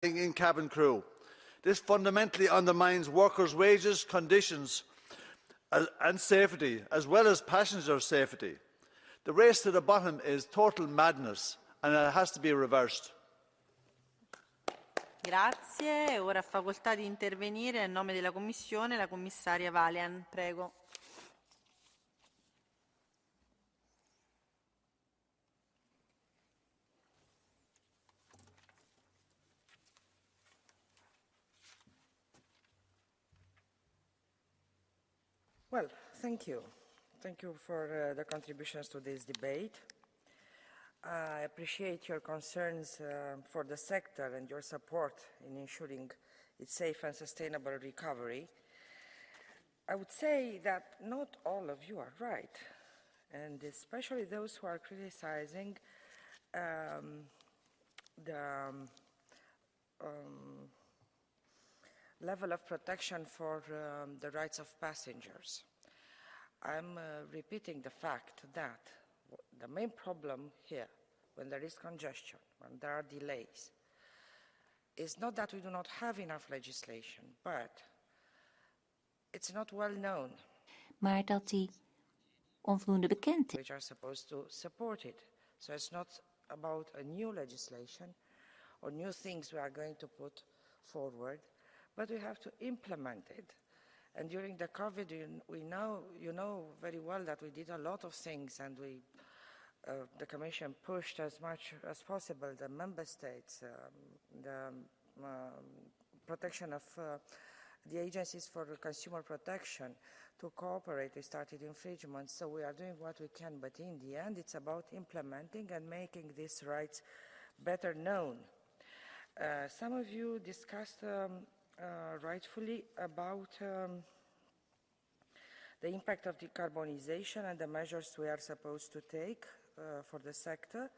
in cabin crew. This fundamentally undermines workers' wages, conditions and safety, as well as passenger safety. The race to the bottom is total madness and it has to be reversed. Grazie. Ora ha facoltà di intervenire a nome della Commissione la commissaria Vălean. Prego. Well, thank you. Thank you for the contributions to this debate. I appreciate your concerns for the sector and your support in ensuring its safe and sustainable recovery. I would say that not all of you are right, and especially those who are criticizing the level of protection for the rights of passengers. I'm repeating the fact that the main problem here, when there is congestion, when there are delays, is not that we do not have enough legislation, but it's not well known. Maar dat die onvoldoende bekend is. Which are supposed to support it. So it's not about a new legislation or new things we are going to put forward, but we have to implement it. And during the COVID, you know very well that we did a lot of things, and the Commission pushed as much as possible the member states, the protection of the agencies for consumer protection to cooperate. We started infringements, so we are doing what we can, but in the end, it's about implementing and making these rights better known. Some of you discussed rightfully about the impact of decarbonization and the measures we are supposed to take for the sector.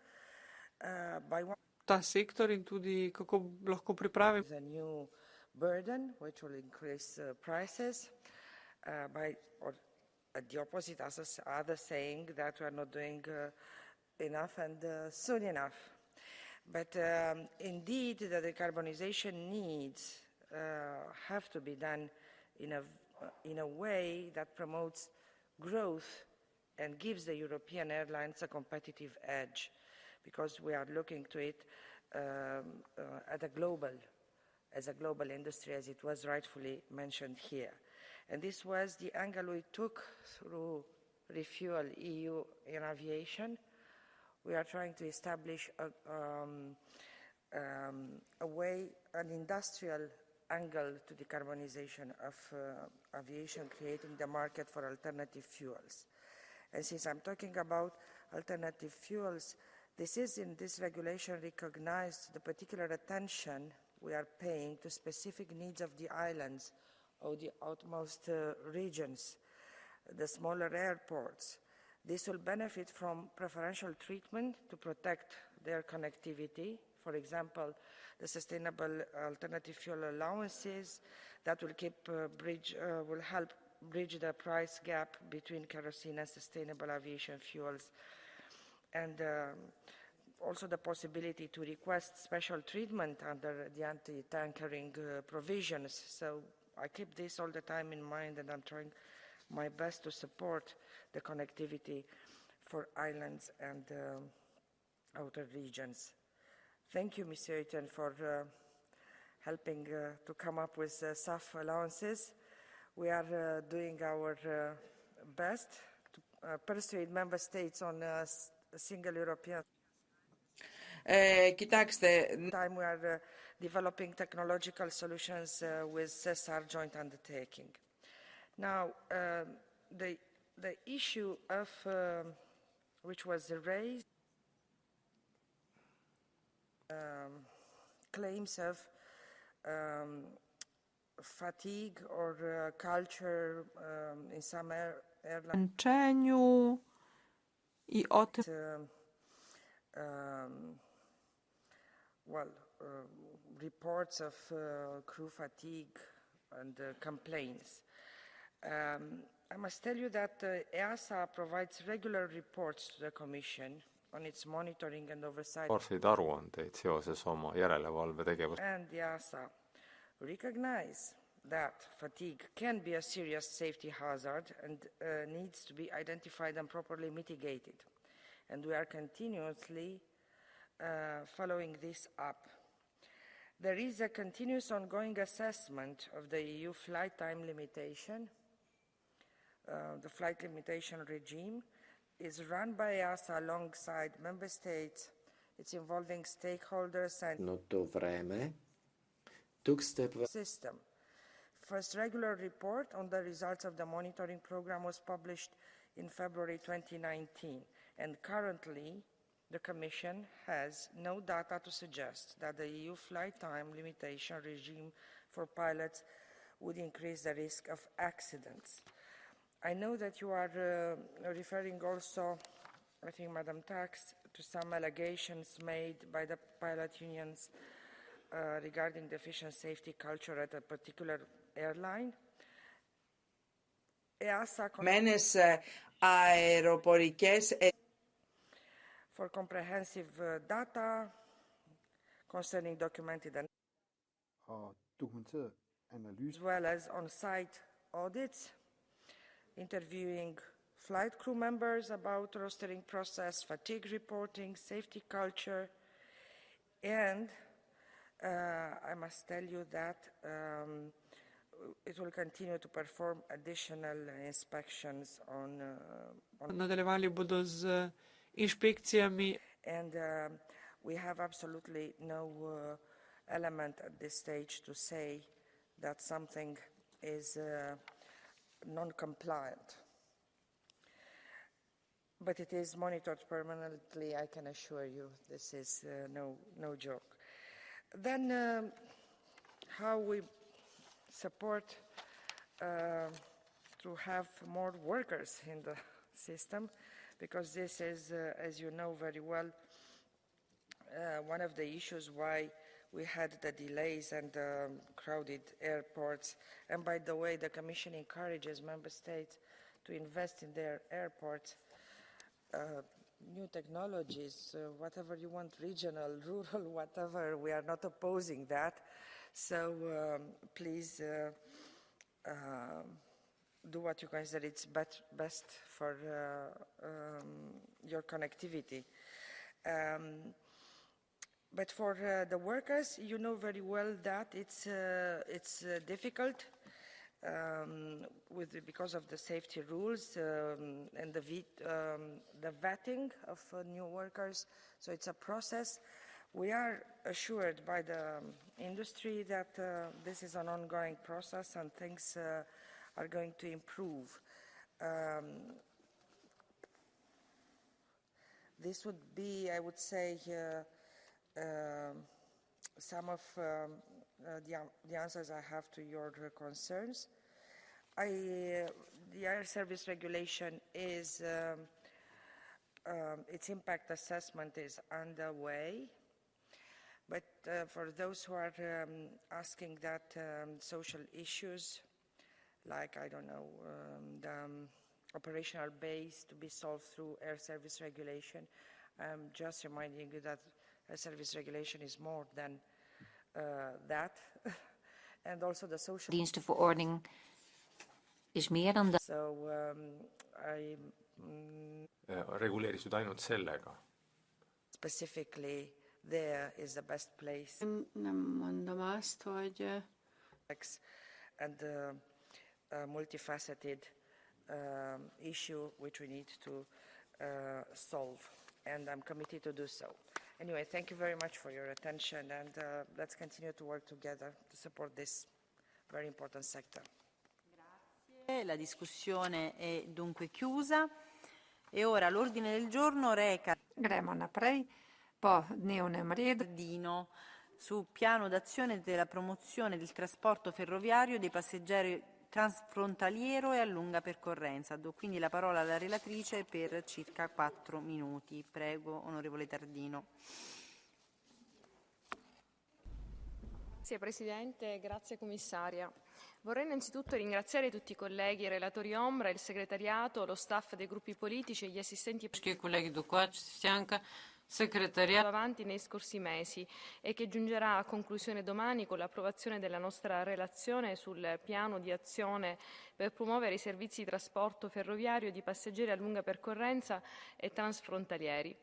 Ta sektor in tudi kako lahko pripravi. A new burden which will increase prices or at the opposite, as others saying that we are not doing enough and soon enough. But indeed, the decarbonization needs have to be done in a way that promotes growth and gives the European airlines a competitive edge, because we are looking to it as a global industry, as it was rightfully mentioned here. And this was the angle we took through Refuel EU in aviation. We are trying to establish a way, an industrial angle to decarbonization of aviation, creating the market for alternative fuels. And since I'm talking about alternative fuels, this is in this regulation recognized the particular attention we are paying to specific needs of the islands or the outmost regions, the smaller airports. This will benefit from preferential treatment to protect their connectivity. For example, the sustainable alternative fuel allowances that will help bridge the price gap between kerosene and sustainable aviation fuels, and also the possibility to request special treatment under the anti-tankering provisions. So I keep this all the time in mind, and I'm trying my best to support the connectivity for islands and outer regions. Thank you, Mr. Eaton, for helping to come up with SAF allowances. We are doing our best to persuade member states on a single European. Time we are developing technological solutions with CESAR joint undertaking. Now, the issue of which was raised, claims of fatigue or culture in some airlines. Reports of crew fatigue and complaints. I must tell you that EASA provides regular reports to the Commission on its monitoring and oversight. Parseid aruandeid seoses oma järelevalvetegevusega. And the EASA recognize that fatigue can be a serious safety hazard and needs to be identified and properly mitigated. And we are continuously following this up. There is a continuous ongoing assessment of the EU flight time limitation. The flight limitation regime is run by EASA alongside member states. It's involving stakeholders and system. First regular report on the results of the monitoring program was published in February 2019, and currently the Commission has no data to suggest that the EU flight time limitation regime for pilots would increase the risk of accidents. I know that you are referring also, I think, Madam Tax, to some allegations made by the pilot unions regarding deficient safety culture at a particular airline. For comprehensive data concerning documented and as well as on-site audits, interviewing flight crew members about rostering process, fatigue reporting, safety culture, and I must tell you that it will continue to perform additional inspections on Nadaljevali bodo z inšpekcijami. And we have absolutely no element at this stage to say that something is non-compliant. But it is monitored permanently, I can assure you. This is no joke. Then how we support to have more workers in the system, because this is, as you know very well, one of the issues why we had the delays and crowded airports. And by the way, the Commission encourages member states to invest in their airports, new technologies, whatever you want, regional, rural, whatever. We are not opposing that. So please do what you consider it's best for your connectivity. But for the workers, you know very well that it's difficult because of the safety rules and the vetting of new workers. So it's a process. We are assured by the industry that this is an ongoing process and things are going to improve. This would be, I would say, some of the answers I have to your concerns. The air service regulation is, its impact assessment is underway. But for those who are asking that social issues, like, I don't know, the operational base to be solved through air service regulation, I'm just reminding you that air service regulation is more than that. And also the social... Dienstenverordening is meer dan dat. So, reguleeritud ainult sellega. Specifically, there is the best place. Nem mondom azt, hogy... And the multifaceted issue which we need to solve. And I'm committed to do so. Anyway, thank you very much for your attention, and let's continue to work together to support this very important sector. Grazie, la discussione è dunque chiusa e ora l'ordine del giorno reca Gremo naprej po dnevnem redu. Dino su piano d'azione della promozione del trasporto ferroviario dei passeggeri transfrontaliero e a lunga percorrenza. Do quindi la parola alla relatrice per circa 4 minuti. Prego, onorevole Tardino. Grazie Presidente, grazie Commissaria. Vorrei innanzitutto ringraziare tutti i colleghi, i relatori Ombra, il segretariato, lo staff dei gruppi politici e gli assistenti avanti nei scorsi mesi e che giungerà a conclusione domani con l'approvazione della nostra relazione sul piano di azione per promuovere i servizi di trasporto ferroviario di passeggeri a lunga percorrenza e transfrontalieri.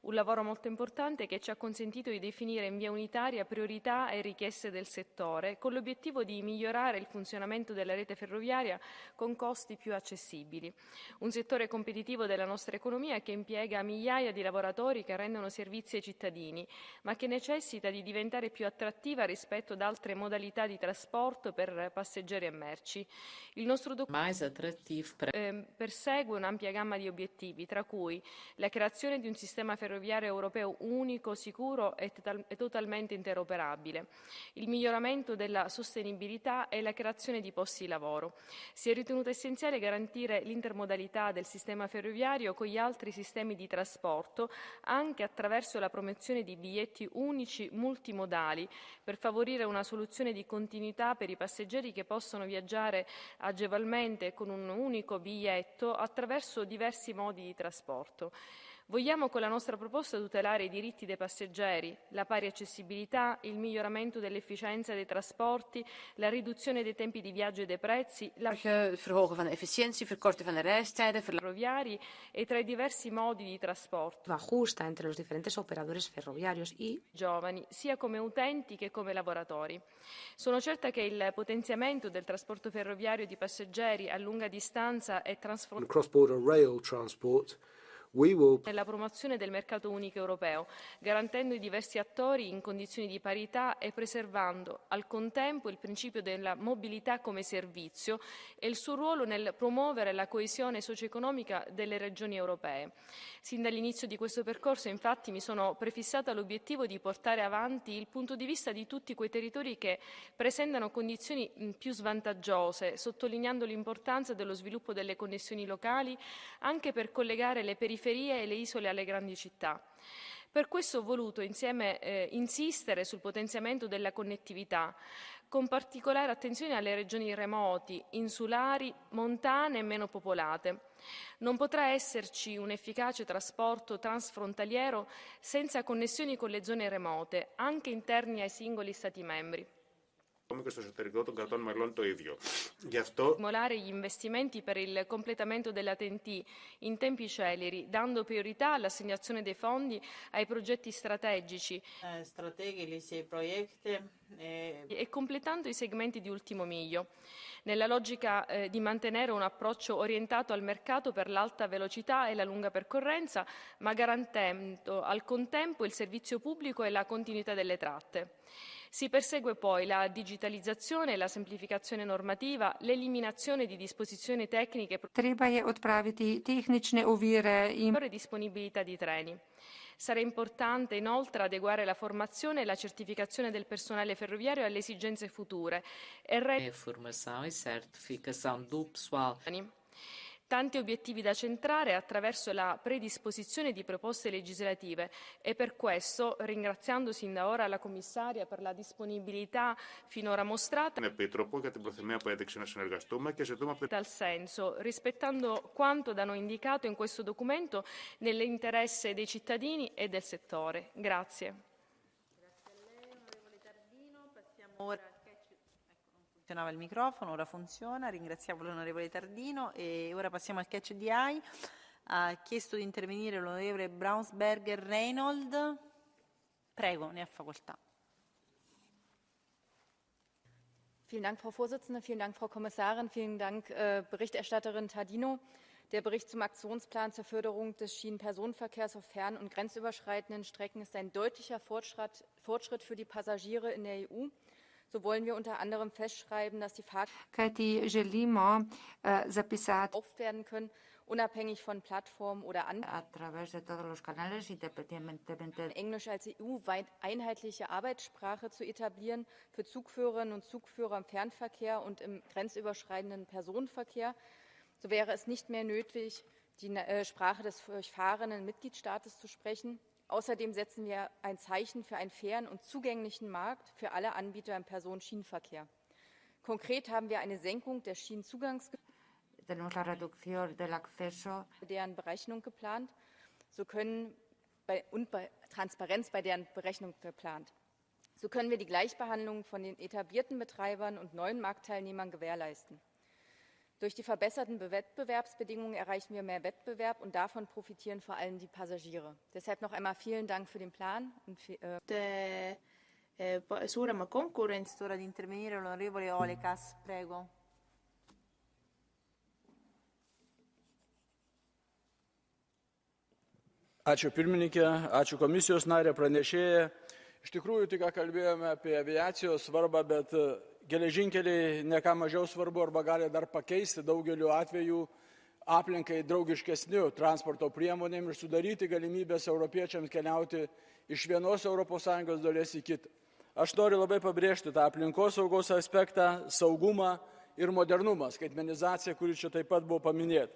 Un lavoro molto importante che ci ha consentito di definire in via unitaria priorità e richieste del settore, con l'obiettivo di migliorare il funzionamento della rete ferroviaria con costi più accessibili. Un settore competitivo della nostra economia che impiega migliaia di lavoratori che rendono servizi ai cittadini, ma che necessita di diventare più attrattiva rispetto ad altre modalità di trasporto per passeggeri e merci. Il nostro documento persegue un'ampia gamma di obiettivi, tra cui la creazione di un sistema ferroviario europeo unico, sicuro e totalmente interoperabile, il miglioramento della sostenibilità e la creazione di posti di lavoro. Si è ritenuto essenziale garantire l'intermodalità del sistema ferroviario con gli altri sistemi di trasporto, anche attraverso la promozione di biglietti unici multimodali, per favorire una soluzione di continuità per i passeggeri che possono viaggiare agevolmente con un unico biglietto attraverso diversi modi di trasporto. Vogliamo con la nostra proposta tutelare i diritti dei passeggeri, la pari accessibilità, il miglioramento dell'efficienza dei trasporti, la riduzione dei tempi di viaggio e dei prezzi, Het verhogen van de efficiëntie, verkorten van de reistijden, ferroviari e tra i diversi modi di trasporto. Ajusta entre los diferentes operadores ferroviarios y giovani, sia come utenti che come lavoratori. Sono certa che il potenziamento del trasporto ferroviario di passeggeri a lunga distanza e cross-border rail transport nella promozione del mercato unico europeo, garantendo i diversi attori in condizioni di parità e preservando al contempo il principio della mobilità come servizio e il suo ruolo nel promuovere la coesione socio-economica delle regioni europee. Sin dall'inizio di questo percorso, infatti, mi sono prefissata l'obiettivo di portare avanti il punto di vista di tutti quei territori che presentano condizioni più svantaggiose, sottolineando l'importanza dello sviluppo delle connessioni locali anche per collegare le periferie e le isole alle grandi città. Per questo ho voluto insieme insistere sul potenziamento della connettività, con particolare attenzione alle regioni remoti, insulari, montane e meno popolate. Non potrà esserci un efficace trasporto transfrontaliero senza connessioni con le zone remote, anche interni ai singoli Stati membri. Και στο εσωτερικό των κρατών μελών το ίδιο. Γι' αυτό Stimolare gli investimenti per il completamento della TEN-T in tempi celeri, dando priorità all'assegnazione dei fondi ai progetti strategici e completando i segmenti di ultimo miglio, nella logica di mantenere un approccio orientato al mercato per l'alta velocità e la lunga percorrenza, ma garantendo al contempo il servizio pubblico e la continuità delle tratte. Si persegue poi la digitalizzazione e la semplificazione normativa, l'eliminazione di disposizioni tecniche Treba je odpraviti tehnične ovire in disponibilità di treni. Sarà importante inoltre adeguare la formazione e la certificazione del personale ferroviario alle esigenze future e formação e certificação do pessoal. Tanti obiettivi da centrare attraverso la predisposizione di proposte legislative e per questo, ringraziando sin da ora la Commissaria per la disponibilità finora mostrata, tal senso, rispettando quanto da noi indicato in questo documento nell'interesse dei cittadini e del settore. Grazie. Grazie a lei, onorevole Tardino. Passiamo ora funzionava il microfono, ora funziona. Ringraziamo l'onorevole Tardino e ora passiamo al catch di AI. Ha chiesto di intervenire l'onorevole Braunsberger Reinold. Prego, ne ha facoltà. Vielen Dank, Frau Vorsitzende, vielen Dank, Frau Kommissarin, vielen Dank, Berichterstatterin Tardino. Der Bericht zum Aktionsplan zur Förderung des Schienenpersonenverkehrs auf fern- und grenzüberschreitenden Strecken ist ein deutlicher Fortschritt für die Passagiere in der EU. So wollen wir unter anderem festschreiben, dass die kajti želimo zapisati oft werden können, unabhängig von Plattformen oder Englisch als EU-weit einheitliche Arbeitssprache zu etablieren für Zugführerinnen und Zugführer im Fernverkehr und im grenzüberschreitenden Personenverkehr. So wäre es nicht mehr nötig, die Sprache des durchfahrenden Mitgliedstaates zu sprechen. Außerdem setzen wir ein Zeichen für einen fairen und zugänglichen Markt für alle Anbieter im Personenschienenverkehr. Konkret haben wir eine Senkung der Schienenzugangsgebühren, deren Berechnung geplant. Transparenz bei deren Berechnung geplant. So können wir die Gleichbehandlung von den etablierten Betreibern und neuen Marktteilnehmern gewährleisten. Durch die verbesserten Wettbewerbsbedingungen erreichen wir mehr Wettbewerb und davon profitieren vor allem die Passagiere. Deshalb noch einmal vielen Dank für den Plan. Suurema konkurents. Ora di intervenire l'onorevole Olekas, prego. Ačiū pirmininkė, ačiū komisijos narė pranešėja. Iš tikrųjų, tik ką kalbėjome apie aviacijos svarbą, bet geležinkeliai ne ką mažiau svarbu arba gali dar pakeisti daugeliu atveju aplinkai draugiškesnių transporto priemonėm ir sudaryti galimybės europiečiams keliauti iš vienos ES dalies į kitą. Aš noriu labai pabrėžti tą aplinkosaugos aspektą, saugumą ir modernumą, skaitmenizaciją, kuri čia taip pat buvo paminėta.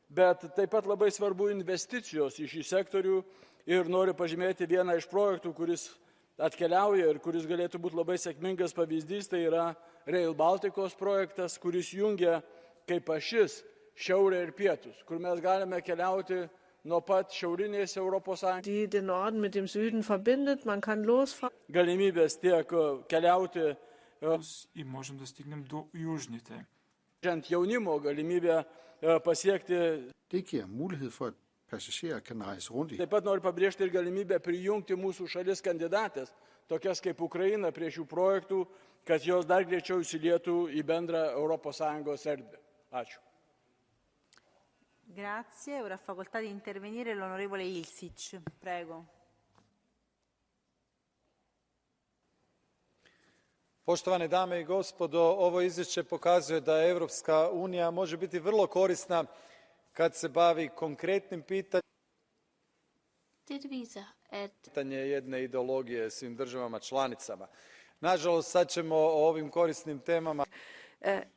Bet taip pat labai svarbu investicijos į šį sektorių ir noriu pažymėti vieną iš projektų, kuris atkeliauja ir kuris galėtų būti labai sėkmingas pavyzdys, tai yra Rail Balticos projektas, kuris jungia kaip ašis šiaurę ir pietus, kur mes galime keliauti nuo pat šiaurinės ES. Die den Norden mit dem Süden verbindet, man kann losfahren. Galimybės tiek keliauti и можем достигнем до южните. Jaunimo galimybę pasiekti. Det giver mulighed for, at passagerer kan rejse rundt i. Taip pat noriu pabrėžti ir galimybę prijungti mūsų šalis kandidatės, tokias kaip Ukraina, prie šių projektų, kad jos dar greičiau įsilietų į bendrą ES erdvę. Ačiū. Grazie. Ora facoltà di intervenire l'onorevole Ilsic. Prego. Poštovane dame i gospodo, ovo izvješće pokazuje da Europska unija može biti vrlo korisna kad se bavi konkretnim pitanje jedne ideologije svim državama članicama. Nažalost, sad ćemo o ovim korisnim temama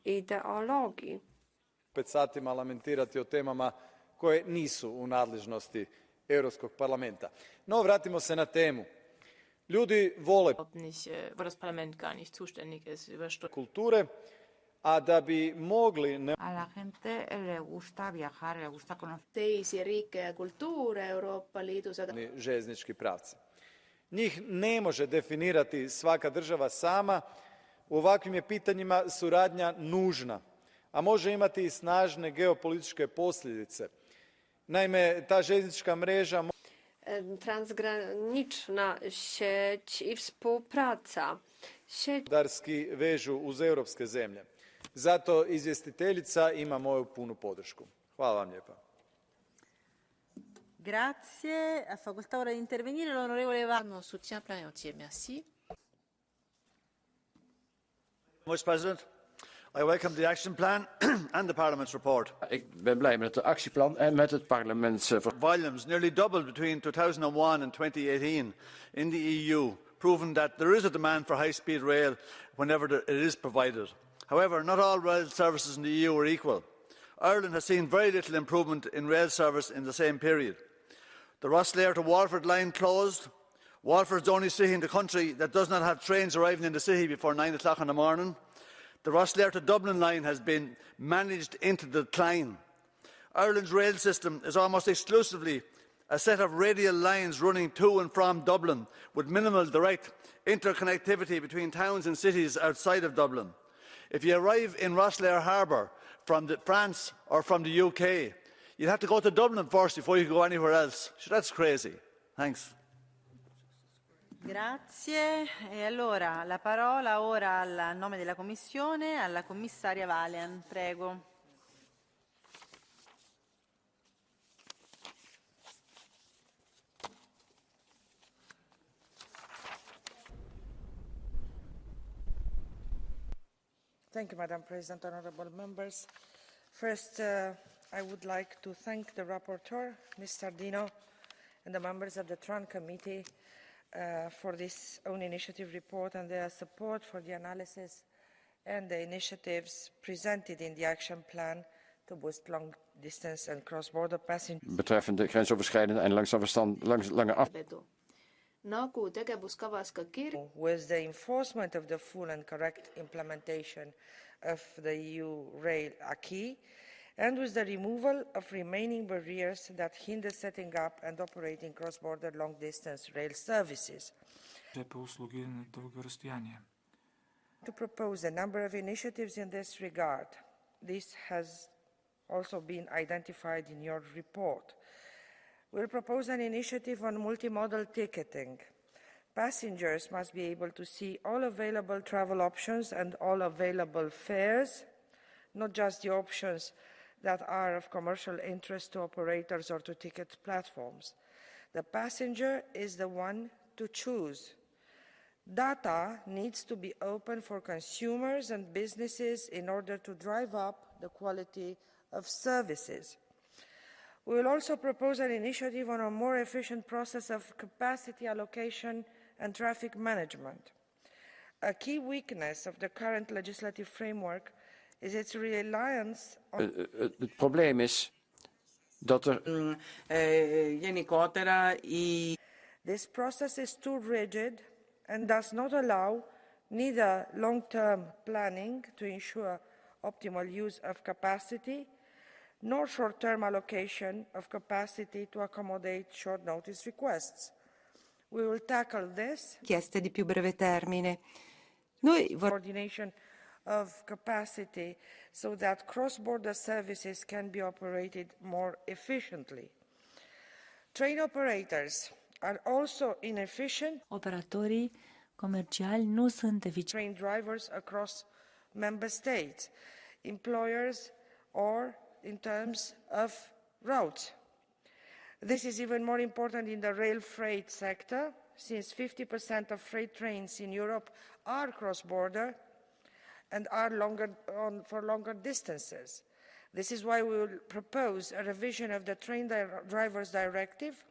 ideologiji. 5 satima lamentirati o temama koje nisu u nadležnosti Europskog parlamenta. No, vratimo se na temu. Ljudi vole kulture, a da bi mogli teisi riike ja kultuure Euroopa Liidus. Željeznički pravci. Njih ne može definirati svaka država sama. U ovakvim je pitanjima suradnja nužna, a može imati i snažne geopolitičke posljedice. Naime, ta željeznička mreža transgraniczna sieć i współpraca. Gospodarski vežu uz europske zemlje. Zato izvjestiteljica ima moju punu podršku. Hvala vam lijepa. Grazie. A facoltà ora di intervenire l'onorevole Varno. Soutien plein et entier. Merci. Vice President, I welcome the action plan and the Parliament's report. Ik ben blij met het actieplan en met het parlements. Volumes nearly doubled between 2001 and 2018 in the EU, proving that there is a demand for high-speed rail whenever it is provided. However, not all rail services in the EU are equal. Ireland has seen very little improvement in rail service in the same period. The Rosslare to Waterford line closed. Waterford is the only city in the country that does not have trains arriving in the city before 9 o'clock in the morning. The Rosslare to Dublin line has been managed into decline. Ireland's rail system is almost exclusively a set of radial lines running to and from Dublin, with minimal direct interconnectivity between towns and cities outside of Dublin. If you arrive in Rosslare Harbour from France or from the UK, you'd have to go to Dublin first before you go anywhere else. So that's crazy. Thanks. Grazie. E allora la parola ora a nome della Commissione alla commissaria Vălean. Prego. Thank you, Madam President, honourable members. First, I would like to thank the rapporteur, Ms. Tardino, and the members of the TRAN committee for this own initiative report and their support for the analysis and the initiatives presented in the action plan to boost long-distance and cross-border passengers. Betreffende grensoverschrijdende en lange afstanden. Nagu tegevuskavas ka with the enforcement of the full and correct implementation of the EU rail acquis, and with the removal of remaining barriers that hinder setting up and operating cross-border long-distance rail services. To propose a number of initiatives in this regard. This has also been identified in your report. We'll propose an initiative on multimodal ticketing. Passengers must be able to see all available travel options and all available fares, not just the options that are of commercial interest to operators or to ticket platforms. The passenger is the one to choose. Data needs to be open for consumers and businesses in order to drive up the quality of services. We will also propose an initiative on a more efficient process of capacity allocation and traffic management. A key weakness of the current legislative framework is its reliance on... Het probleem is dat This process is too rigid and does not allow neither long-term planning to ensure optimal use of capacity, nor short-term allocation of capacity to accommodate short-notice requests. We will tackle this. Richieste di più breve termine. Coordination of capacity so that cross-border services can be operated more efficiently. Train operators are also inefficient. Operatorii comerciali nu sunt eficienți. Train drivers across member states, employers, or in terms of routes. This is even more important in the rail freight sector, since 50% of freight trains in Europe are cross-border and are for longer distances. This is why we will propose a revision of the Train Drivers Directive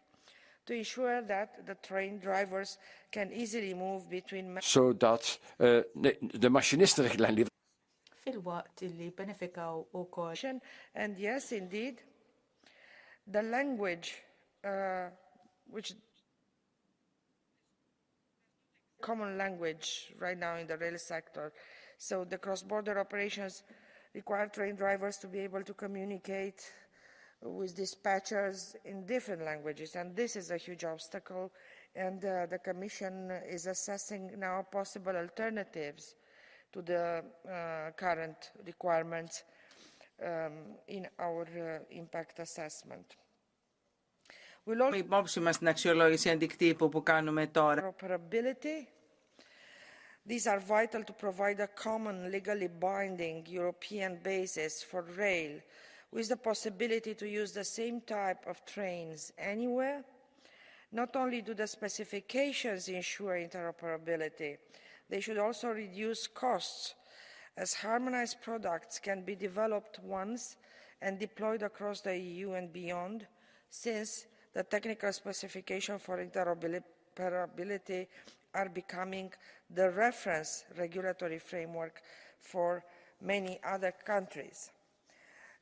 to ensure that the train drivers can easily move between... Zodat de machinisten Fil-waqt li benefikaw ukoll. And yes, indeed, the language which common language right now in the rail sector. So the cross-border operations require train drivers to be able to communicate with dispatchers in different languages, and this is a huge obstacle, and the Commission is assessing now possible alternatives to the current requirements in our impact assessment. Interoperability. These are vital to provide a common, legally binding European basis for rail, with the possibility to use the same type of trains anywhere. Not only do the specifications ensure interoperability, they should also reduce costs, as harmonized products can be developed once and deployed across the EU and beyond, since the technical specifications for interoperability are becoming the reference regulatory framework for many other countries.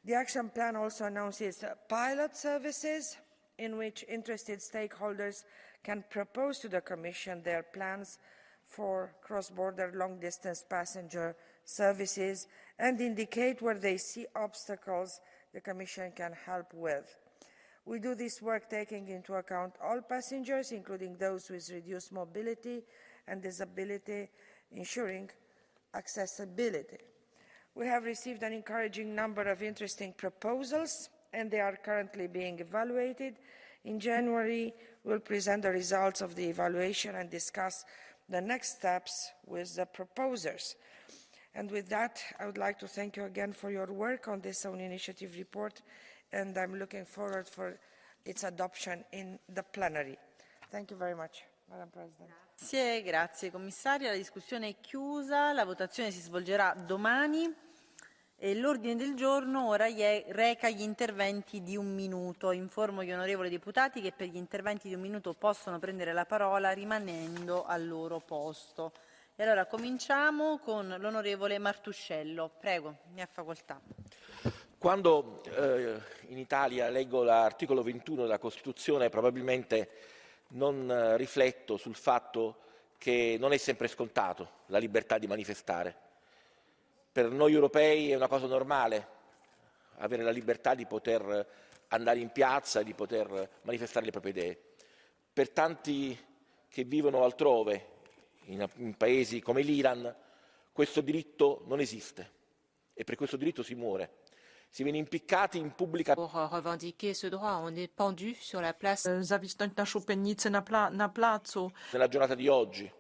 The action plan also announces pilot services in which interested stakeholders can propose to the Commission their plans for cross-border long-distance passenger services and indicate where they see obstacles the Commission can help with. We do this work taking into account all passengers, including those with reduced mobility and disability, ensuring accessibility. We have received an encouraging number of interesting proposals, and they are currently being evaluated. In January, we'll present the results of the evaluation and discuss the next steps with the proposers. And with that, I would like to thank you again for your work on this own initiative report, and I'm looking forward for its adoption in the plenary. Thank you very much, Madam President. Grazie commissaria, la discussione è chiusa, la votazione si svolgerà domani e l'ordine del giorno ora reca gli interventi di 1 minuto. Informo gli onorevoli deputati che per gli interventi di 1 minuto possono prendere la parola rimanendo al loro posto. E allora cominciamo con l'onorevole Martuscello. Prego, ne ha facoltà. Quando in Italia leggo l'articolo 21 della Costituzione probabilmente non rifletto sul fatto che non è sempre scontato la libertà di manifestare. Per noi europei è una cosa normale avere la libertà di poter andare in piazza e di poter manifestare le proprie idee. Per tanti che vivono altrove, in paesi come l'Iran, questo diritto non esiste e per questo diritto si muore. Si viene impiccati in pubblica. Pour revendiquer ce droit, on est pendu sur la place. Zawisnąć na szubienicy na placu. Nella giornata di oggi,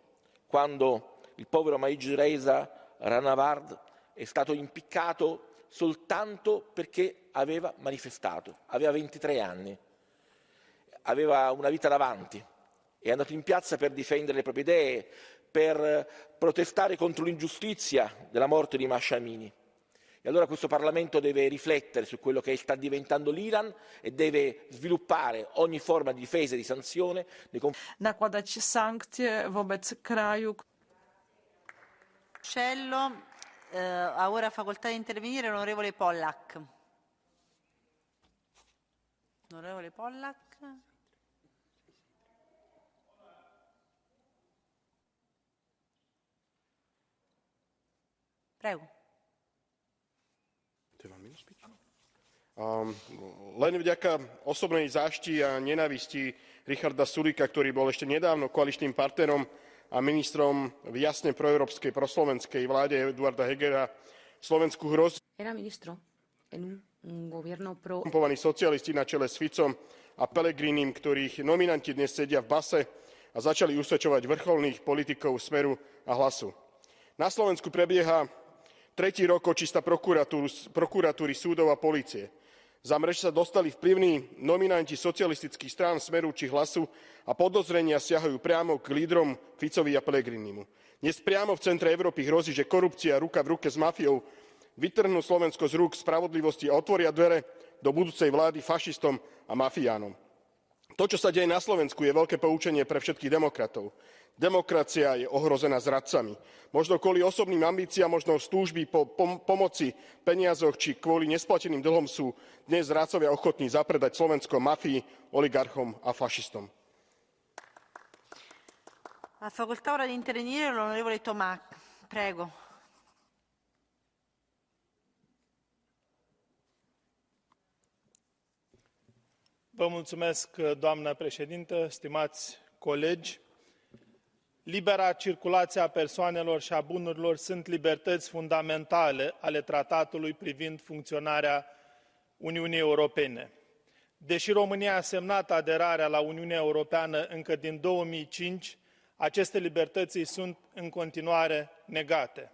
quando il povero Maïj Reza Ranavard è stato impiccato soltanto perché aveva manifestato, aveva 23 anni, aveva una vita davanti, è andato in piazza per difendere le proprie idee, per protestare contro l'ingiustizia della morte di Mahsa Amini. E allora questo Parlamento deve riflettere su quello che sta diventando l'Iran e deve sviluppare ogni forma di difesa e di sanzione nei confronti. Nakładać sankcje wobec kraju. Ha ora facoltà di intervenire l'onorevole Pollack. Onorevole Pollack. Prego. Len vďaka osobnej zášti a nenávisti Richarda Sulíka, ktorý bol ešte nedávno koaličným partnerom a ministrom v jasne proeurópskej proslovenskej vláde Eduarda Hegera, Slovensku hrozí. Era ministro en un gobierno pro. Socialisti na čele s Ficom a Pellegrinim, ktorých nominanti dnes sedia v base a začali usvedčovať vrcholných politikov Smeru a Hlasu. Na Slovensku prebieha tretí rok očista prokuratúry, súdov a polície. Za mrež sa dostali vplyvní nominanti socialistických strán Smeru či Hlasu a podozrenia siahajú priamo k lídrom Ficovi a Pellegrinimu. Dnes priamo v centre Európy hrozí, že korupcia ruka v ruke s mafiou vytrhnú Slovensko z rúk spravodlivosti a otvoria dvere do budúcej vlády fašistom a mafiánom. To, čo sa deje na Slovensku, je veľké poučenie pre všetkých demokratov. Demokracia je ohrozená zradcami. Možno kvôli osobným ambíciám, možno z túžby po pomoci, peniazoch či kvôli nesplateným dlhom sú dnes zradcovia ochotní zapredať Slovensko mafii, oligarchom a fašistom. Ha facoltà ora di intervenire l'onorevole Tomac. Prego. Vă mulțumesc, doamnă președintă, stimați colegi. Libera circulație a persoanelor și a bunurilor sunt libertăți fundamentale ale tratatului privind funcționarea Uniunii Europene. Deși România a semnat aderarea la Uniunea Europeană încă din 2005, aceste libertăți îi sunt în continuare negate.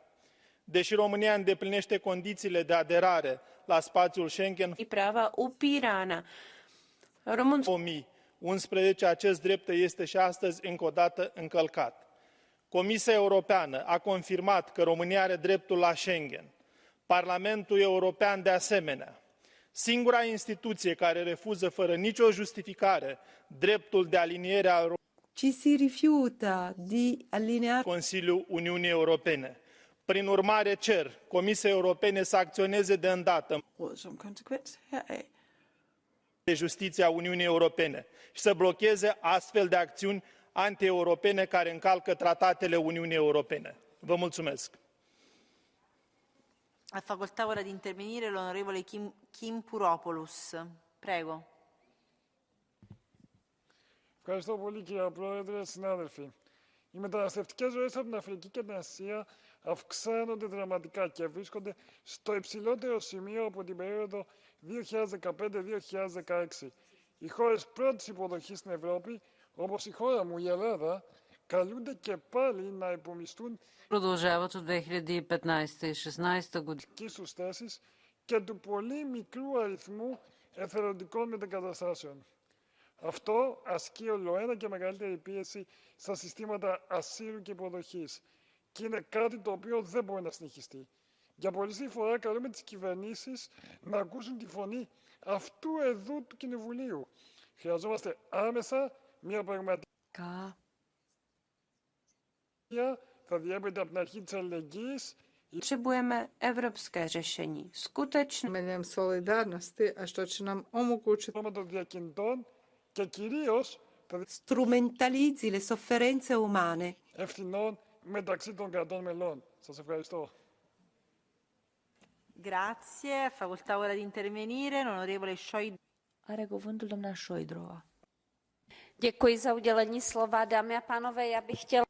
Deși România îndeplinește condițiile de aderare la spațiul Schengen, práva upírána. 2011 acest drept este și astăzi încă o dată încălcat. Comisia Europeană a confirmat că România are dreptul la Schengen. Parlamentul European de asemenea. Singura instituție care refuză fără nicio justificare dreptul de aliniere a Ci si rifiuta di allineare Consiliul Uniunii Europene. Prin urmare, cer Comisiei Europene să acționeze de îndată de Justiție a Uniunii Europene și să blocheze astfel de acțiuni anti-europene care încalcă tratatele Uniunii Europene. Vă mulțumesc. Ha facoltà ora di intervenire l'onorevole Kimpuropoulos. Prego. Ευχαριστώ πολύ, κύριε Πρόεδρε, συνάδελφοι. Οι μεταναστευτικές ροές από την Αφρική και την Ασία αυξάνονται δραματικά και βρίσκονται στο υψηλότερο σημείο από την περίοδο 2015-2016. Οι χώρες πρώτης υποδοχής στην Ευρώπη, όπως η χώρα μου, η Ελλάδα, καλούνται και πάλι να υπομισθούν продължават от 2015 и 2016 година. Στους θέσεις και του πολύ μικρού αριθμού εθελοντικών μετεγκαταστάσεων. Αυτό ασκεί ολοένα και μεγαλύτερη πίεση στα συστήματα ασύλου και υποδοχής. Και είναι κάτι το οποίο δεν μπορεί να συνεχιστεί. Για πολλή φορά καλούμε τις κυβερνήσεις να ακούσουν τη φωνή αυτού εδώ του Κοινοβουλίου. Χρειαζόμαστε άμεσα μια πραγματική θα διέπεται από την αρχή της αλληλεγγύης, Potřebujeme evropské řešení. Skutečně. Temeljem solidarnosti, a što će nam omogućiti strumentalizzi le sofferenze umane. Grazie, facoltà ora di intervenire l'onorevole Šojdrova. Are cuvântul doamna Šojdrova. Děkuji za udělení slova. Dámy a pánové, já bych chtěla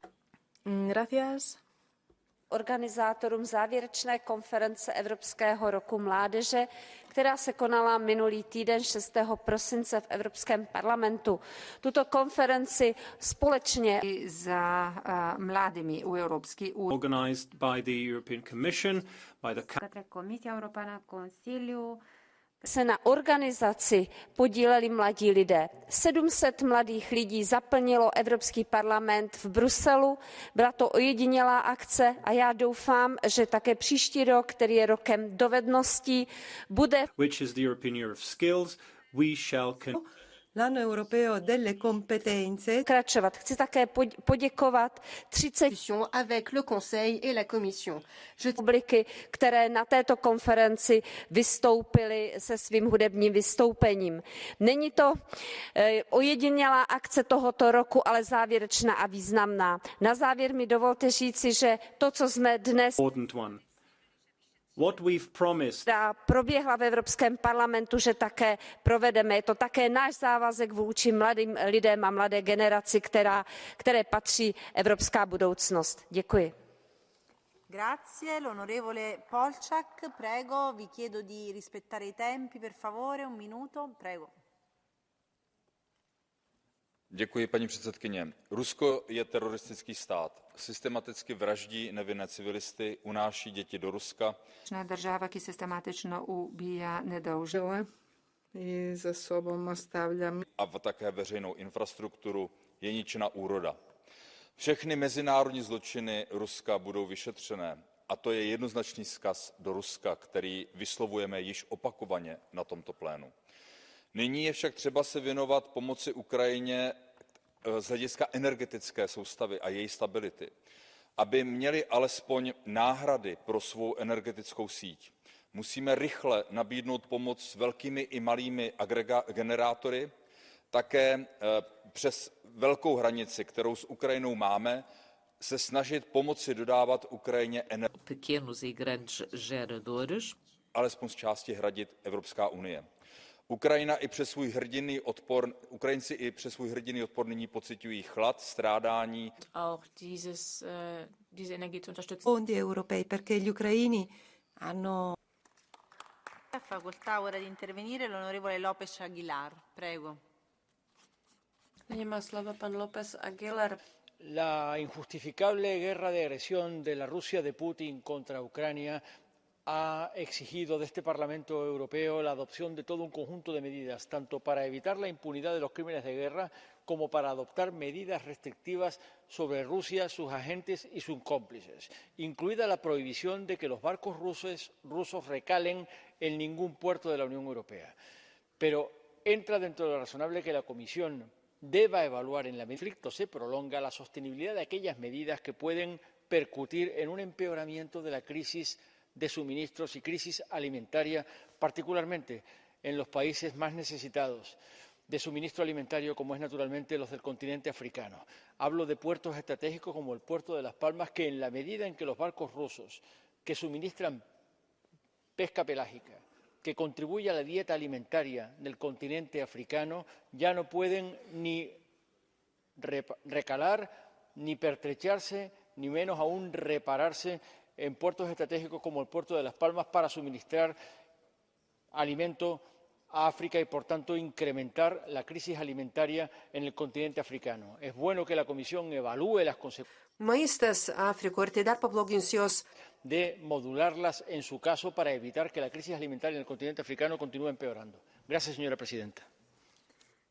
organizátorům závěrečné konference Evropského roku mládeže, která se konala minulý týden 6. prosince v Evropském parlamentu. Tuto konferenci společně za mladými u Evropské unie. Organized by the European Commission, by the Comisia Europeană, Consiliu, se na organizaci podíleli mladí lidé. 700 mladých lidí zaplnilo Evropský parlament v Bruselu. Byla to ojedinělá akce a já doufám, že také příští rok, který je rokem dovedností, bude L'anno europeo delle competenze. Pokračovat. Chci také poděkovat 30 avec le Conseil et la Commission. republiky, které na této konferenci vystoupily se svým hudebním vystoupením. Není to ojedinělá akce tohoto roku, ale závěrečná a významná. Na závěr mi dovolte říci, že to, co jsme dnes proběhla v Evropském parlamentu, že také provedeme. Je to také náš závazek vůči mladým lidem a mladé generaci, které patří evropská budoucnost. Děkuji. Grazie, l'onorevole Polčák, prego, vi chiedo di rispettare i tempi, per favore, un minuto, prego. Děkuji, paní předsedkyně. Rusko je teroristický stát. Systematicky vraždí nevinné civilisty, unáší děti do Ruska. Država, ki systematično ubija nedolžile I za sobom ostavlja. A také veřejnou infrastrukturu, je ničena úroda. Všechny mezinárodní zločiny Ruska budou vyšetřené. A to je jednoznačný vzkaz do Ruska, který vyslovujeme již opakovaně na tomto plénu. Nyní je však třeba se věnovat pomoci Ukrajině z hlediska energetické soustavy a její stability, aby měli alespoň náhrady pro svou energetickou síť. Musíme rychle nabídnout pomoc s velkými i malými generátory, také přes velkou hranici, kterou s Ukrajinou máme, se snažit pomoci dodávat Ukrajině energii. Alespoň z části hradit Evropská unie. Ukrajinci i přes svůj hrdinný odpor nyní pociťují chlad, strádání. Fondi europei perché gli ucraini hanno. Facoltà ora di intervenire l'onorevole López Aguilar, prego. Má slovo pan López Aguilar. La injustificable guerra de agresión de la Rusia de Putin contra Ucrania ha exigido de este Parlamento Europeo la adopción de todo un conjunto de medidas, tanto para evitar la impunidad de los crímenes de guerra como para adoptar medidas restrictivas sobre Rusia, sus agentes y sus cómplices, incluida la prohibición de que los barcos rusos recalen en ningún puerto de la Unión Europea. Pero entra dentro de lo razonable que la Comisión deba evaluar en la medida en que el conflicto se prolonga la sostenibilidad de aquellas medidas que pueden percutir en un empeoramiento de la crisis de suministros y crisis alimentaria, particularmente en los países más necesitados de suministro alimentario, como es naturalmente los del continente africano. Hablo de puertos estratégicos como el puerto de Las Palmas, que en la medida en que los barcos rusos que suministran pesca pelágica, que contribuye a la dieta alimentaria del continente africano, ya no pueden ni recalar, ni pertrecharse, ni menos aún repararse en puertos estratégicos como el puerto de Las Palmas para suministrar alimento a África y, por tanto, incrementar la crisis alimentaria en el continente africano. Es bueno que la Comisión evalúe las consecuencias de modularlas en su caso para evitar que la crisis alimentaria en el continente africano continúe empeorando. Gracias, señora presidenta.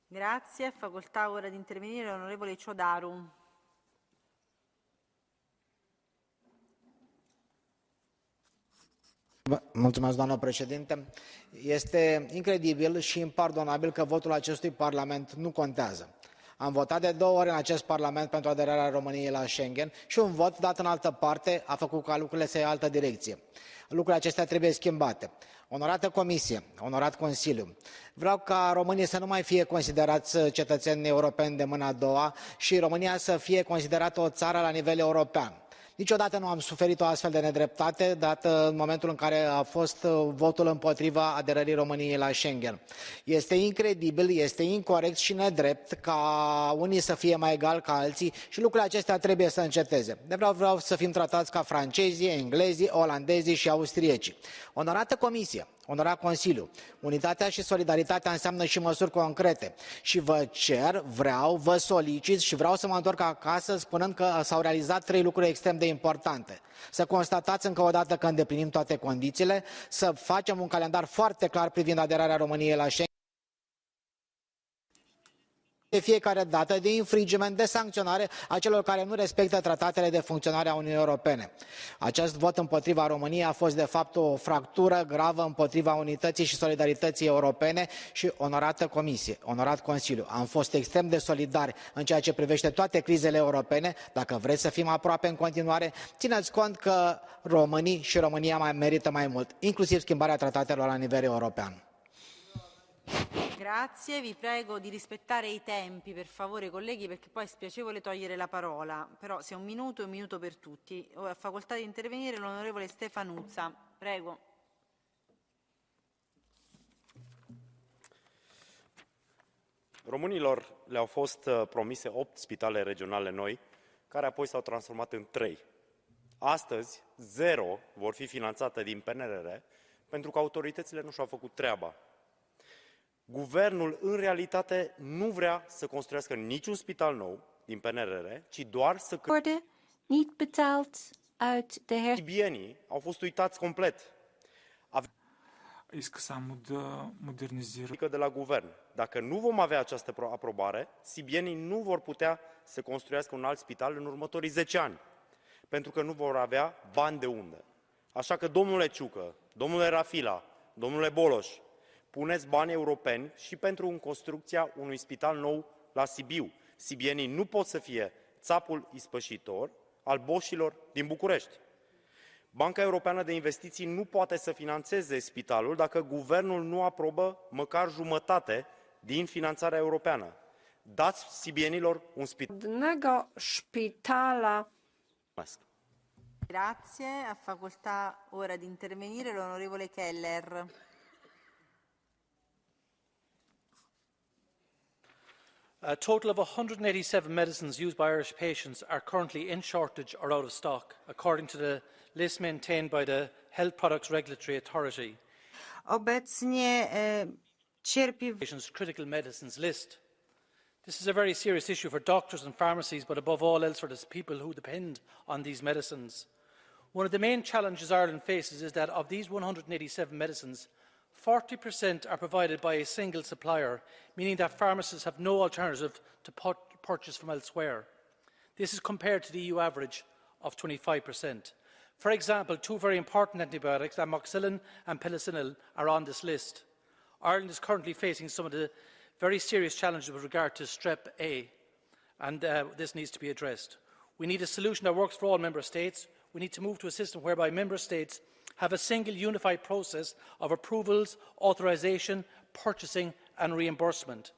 Grazie. Facoltà ora di intervenire l'onorevole Ciodaru. Mulțumesc, doamnă președintă. Este incredibil și impardonabil că votul acestui Parlament nu contează. Am votat de 2 ori în acest Parlament pentru aderarea României la Schengen și un vot dat în altă parte a făcut ca lucrurile să ia altă direcție. Lucrurile acestea trebuie schimbate. Onorată Comisie, onorat Consiliu, vreau ca românii să nu mai fie considerați cetățeni europeni de mâna a doua și România să fie considerată o țară la nivel european. Niciodată nu am suferit o astfel de nedreptate, dată în momentul în care a fost votul împotriva aderării României la Schengen. Este incredibil, este incorect și nedrept ca unii să fie mai egali ca alții și lucrurile acestea trebuie să înceteze. Vreau să fim tratați ca francezii, englezii, olandezii și austriecii. Onorată Comisie, onorat Consiliu, unitatea și solidaritatea înseamnă și măsuri concrete și vă cer, vă solicit și vreau să mă întorc acasă spunând că s-au realizat 3 lucruri extrem de importante. Să constatați încă o dată că îndeplinim toate condițiile, să facem un calendar foarte clar privind aderarea României la Schengen, de fiecare dată de infringement, de sancționare a celor care nu respectă tratatele de funcționare a Uniunii Europene. Acest vot împotriva României a fost de fapt o fractură gravă împotriva unității și solidarității europene și, onorată Comisie, onorat Consiliu, am fost extrem de solidari în ceea ce privește toate crizele europene. Dacă vreți să fim aproape în continuare, țineți cont că românii și România mai merită mai mult, inclusiv schimbarea tratatelor la nivel european. Grazie, vi prego di rispettare i tempi, per favore colleghi, perché poi è spiacevole togliere la parola, però se un minuto per tutti. Ora ha facoltà di intervenire l'onorevole Stefanuzza, prego. Românilor le-au fost promise 8 spitale regionale noi, care apoi s-au transformat în 3. Astăzi, 0 vor fi finanțate din PNRR, pentru că autoritățile nu și-au făcut treaba. Guvernul, în realitate, nu vrea să construiască niciun spital nou din PNRR, ci doar să libienii au fost uitați complet. De la guvern. Dacă nu vom avea această aprobare, sibienii nu vor putea să construiască un alt spital în următorii 10 ani, pentru că nu vor avea bani de unde. Așa că, domnule Ciucă, domnule Rafila, domnule Boloș, puneți bani europeni și pentru construcția unui spital nou la Sibiu. Sibienii nu pot să fie țapul ispășitor al boșilor din București. Banca Europeană de Investiții nu poate să finanțeze spitalul dacă guvernul nu aprobă măcar jumătate din finanțarea europeană. Dați sibienilor un spital. Grazie, ha facoltà ora di intervenire l'onorevole Keller. A total of 187 medicines used by Irish patients are currently in shortage or out of stock, according to the list maintained by the Health Products Regulatory Authority. Obecnie Patients' critical medicines list. This is a very serious issue for doctors and pharmacies, but above all else for the people who depend on these medicines. One of the main challenges Ireland faces is that of these 187 medicines, 40% are provided by a single supplier, meaning that pharmacists have no alternative to purchase from elsewhere. This is compared to the EU average of 25%. For example, 2 very important antibiotics, amoxicillin and penicillin, are on this list. Ireland is currently facing some of the very serious challenges with regard to Strep A, and this needs to be addressed. We need a solution that works for all Member States. We need to move to a system whereby Member States have a single unified process of approvals, authorisation, purchasing and reimbursement.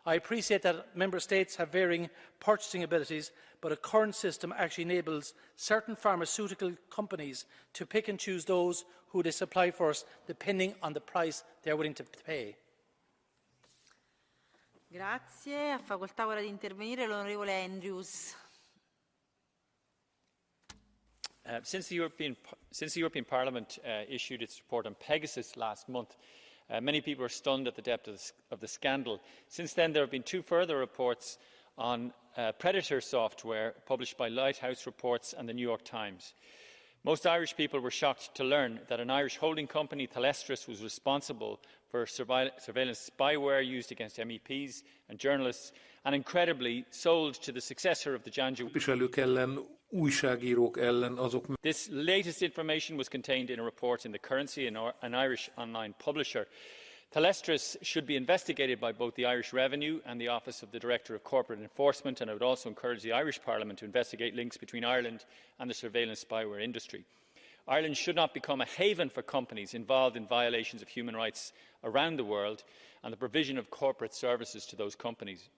I appreciate that Member States have varying purchasing abilities, but a current system actually enables certain pharmaceutical companies to pick and choose those who they supply first, depending on the price they are willing to pay. Grazie. Ha facoltà ora di intervenire l'onorevole Andrews. Since the European Parliament issued its report on Pegasus last month, many people are stunned at the depth of the scandal. Since then, there have been 2 further reports on predator software published by Lighthouse Reports and the New York Times. Most Irish people were shocked to learn that an Irish holding company, Thelestris, was responsible for surveillance spyware used against MEPs and journalists, and incredibly sold to the successor of the Janju. This latest information was contained in a report in The Currency, an Irish online publisher. Thalestris should be investigated by both the Irish Revenue and the Office of the Director of Corporate Enforcement, and I would also encourage the Irish Parliament to investigate links between Ireland and the surveillance spyware industry. Ireland should not become a haven for companies involved in violations of human rights around the world and the provision of corporate services to those companies.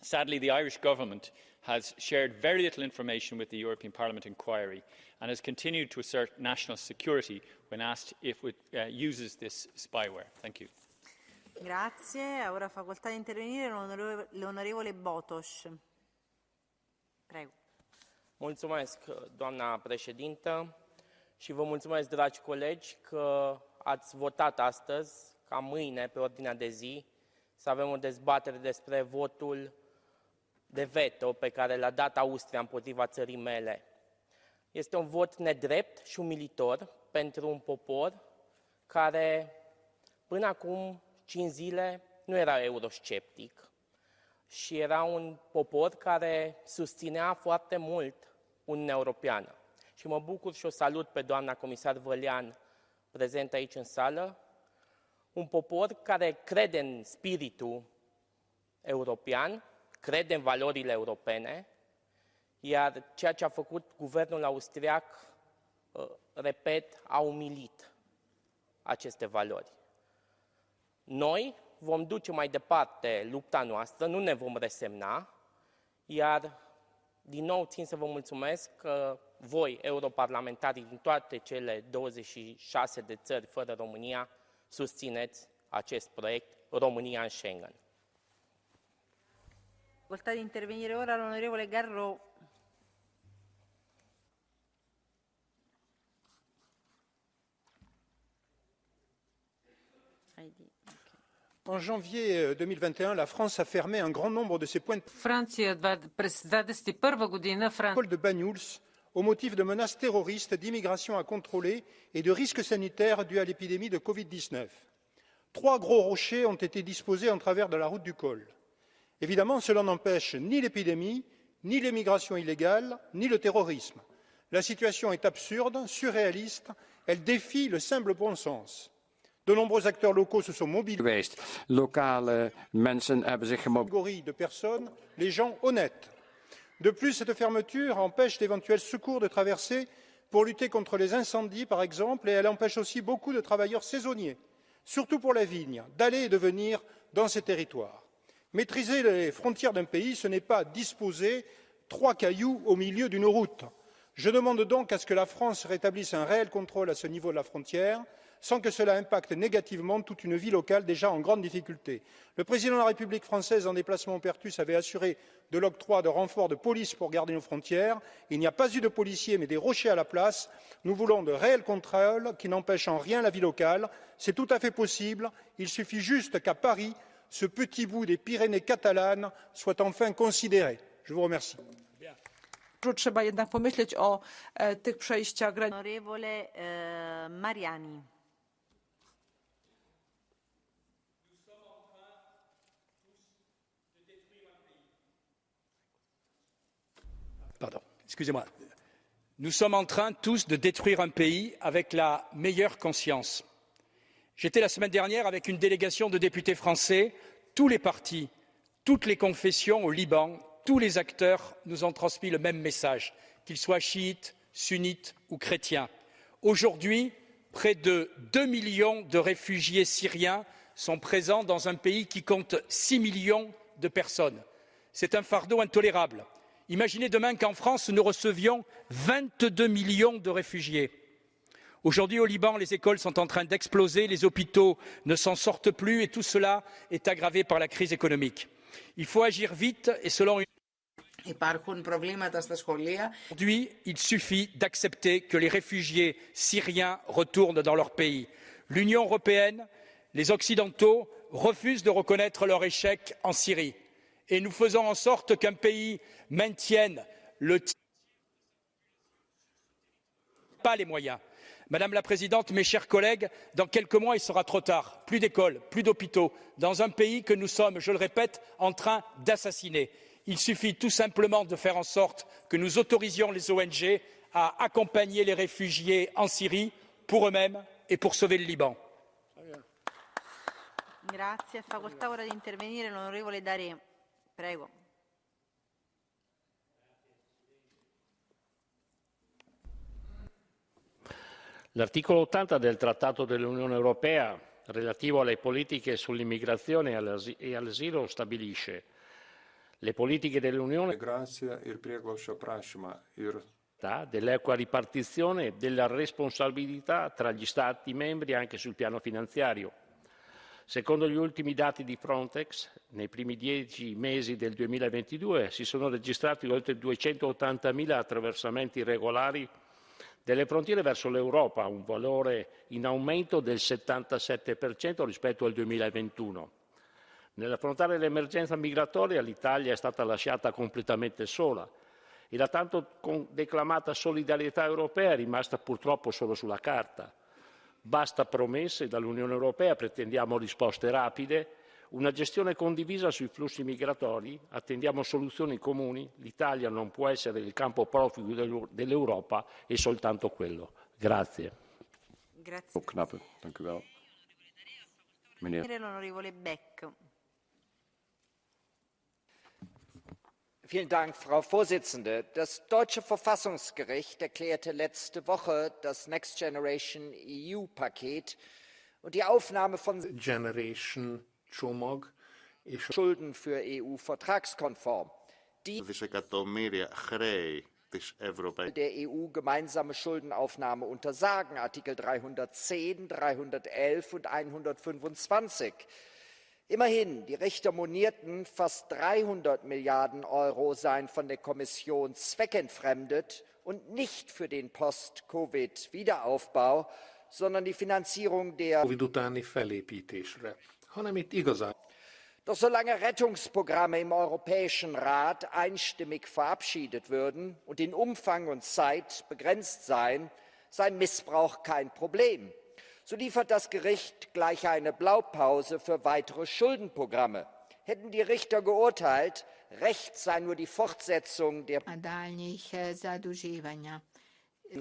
Sadly, the Irish Government has shared very little information with the European Parliament inquiry and has continued to assert national security when asked if it uses this spyware. Thank you. Grazie. Ora facoltà di intervenire l'onorevole Botos. Prego. Mulțumesc, doamna președintă, și vă mulțumesc, dragi colegi, că ați votat astăzi, ca mâine, pe ordinea de zi, să avem o dezbatere despre votul de veto pe care l-a dat Austria împotriva țării mele. Este un vot nedrept și umilitor pentru un popor care, până acum 5 zile, nu era eurosceptic și era un popor care susținea foarte mult Uniunea Europeană. Și mă bucur și o salut pe doamna comisar Vălean, prezentă aici în sală, un popor care crede în spiritul european, crede în valorile europene, iar ceea ce a făcut guvernul austriac, repet, a umilit aceste valori. Noi vom duce mai departe lupta noastră, nu ne vom resemna, iar din nou țin să vă mulțumesc că voi, europarlamentarii din toate cele 26 de țări fără România, susțineți acest proiect România în Schengen. Facoltà di intervenire ora l'onorevole Garreau. En janvier 2021, la France a fermé un grand nombre de ses points de Франция през 2021 година de Banyuls au motif de menaces terroristes, d'immigration à contrôler et de risques sanitaires dus à l'épidémie de Covid-19. 3 gros rochers ont été disposés en travers de la route du col. Évidemment, cela n'empêche ni l'épidémie, ni l'immigration illégale, ni le terrorisme. La situation est absurde, surréaliste, elle défie le simple bon sens. De nombreux acteurs locaux se sont mobilisés. Lokale mensen hebben zich catégorie de personnes, les gens honnêtes. De plus, cette fermeture empêche d'éventuels secours de traverser pour lutter contre les incendies, par exemple, et elle empêche aussi beaucoup de travailleurs saisonniers, surtout pour la vigne, d'aller et de venir dans ces territoires. Maîtriser les frontières d'un pays, ce n'est pas disposer 3 cailloux au milieu d'une route. Je demande donc à ce que la France rétablisse un réel contrôle à ce niveau de la frontière, sans que cela impacte négativement toute une vie locale déjà en grande difficulté. Le président de la République française, en déplacement au Perthus, avait assuré de l'octroi de renforts de police pour garder nos frontières. Il n'y a pas eu de policiers, mais des rochers à la place. Nous voulons de réels contrôles qui n'empêchent en rien la vie locale. C'est tout à fait possible. Il suffit juste qu'à Paris, ce petit bout des Pyrénées catalanes soit enfin considéré. Je vous remercie. Trzeba jednak pomyśleć o tych przejściach granicznych. Onorevole Mariani. Pardon, excusez-moi. Nous sommes en train tous de détruire un pays avec la meilleure conscience. J'étais la semaine dernière avec une délégation de députés français, tous les partis, toutes les confessions au Liban, tous les acteurs nous ont transmis le même message, qu'ils soient chiites, sunnites ou chrétiens. Aujourd'hui, près de 2 millions de réfugiés syriens sont présents dans un pays qui compte 6 millions de personnes. C'est un fardeau intolérable. Imaginez demain qu'en France, nous recevions 22 millions de réfugiés. Aujourd'hui, au Liban, les écoles sont en train d'exploser, les hôpitaux ne s'en sortent plus et tout cela est aggravé par la crise économique. Il faut agir vite et selon une... Aujourd'hui, il suffit d'accepter que les réfugiés syriens retournent dans leur pays. L'Union européenne, les Occidentaux refusent de reconnaître leur échec en Syrie. Et nous faisons en sorte qu'un pays maintienne le pas les moyens. Madame la Présidente, mes chers collègues, dans quelques mois, il sera trop tard. Plus d'écoles, plus d'hôpitaux, dans un pays que nous sommes, je le répète, en train d'assassiner. Il suffit tout simplement de faire en sorte que nous autorisions les ONG à accompagner les réfugiés en Syrie pour eux-mêmes et pour sauver le Liban. Grazie. Facoltà ora di intervenire l'onorevole Daré. Prego. L'articolo 80 del Trattato dell'Unione Europea relativo alle politiche sull'immigrazione e all'asilo stabilisce le politiche dell'Unione dell'equa ripartizione della responsabilità tra gli Stati membri anche sul piano finanziario. Secondo gli ultimi dati di Frontex, nei primi 10 mesi del 2022 si sono registrati oltre 280.000 attraversamenti irregolari delle frontiere verso l'Europa, un valore in aumento del 77% rispetto al 2021. Nell'affrontare l'emergenza migratoria l'Italia è stata lasciata completamente sola e la tanto declamata solidarietà europea è rimasta purtroppo solo sulla carta. Basta promesse dall'Unione Europea, pretendiamo risposte rapide, una gestione condivisa sui flussi migratori, attendiamo soluzioni comuni, l'Italia non può essere il campo proficuo dell'Europa e soltanto quello. Grazie. Grazie. Knappe, dank u wel. Meneer. L'onorevole Beck. Vielen Dank, Frau Vorsitzende. Das deutsche Verfassungsgericht erklärte letzte Woche das Next Generation EU-Paket und die Aufnahme von Schulden für EU-vertragskonform. Die der EU gemeinsame Schuldenaufnahme untersagen, Artikel 310, 311 und 125. Immerhin, die Richter monierten, fast 300 Milliarden Euro seien von der Kommission zweckentfremdet und nicht für den Post-Covid-Wiederaufbau, sondern die Finanzierung der Doch solange Rettungsprogramme im Europäischen Rat einstimmig verabschiedet würden und in Umfang und Zeit begrenzt seien, sei Missbrauch kein Problem. So liefert das Gericht gleich eine Blaupause für weitere Schuldenprogramme. Hätten die Richter geurteilt, Recht sei nur die Fortsetzung der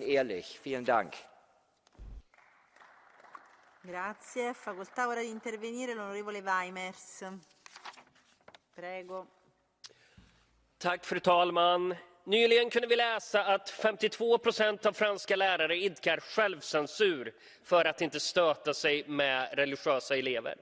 ehrlich. Vielen Dank. Grazie. Facoltà ora di intervenire l'onorevole Weimers. Prego. Tack, fru talman. Nyligen kunde vi läsa att 52% av franska lärare idkar självcensur för att inte stöta sig med religiösa elever.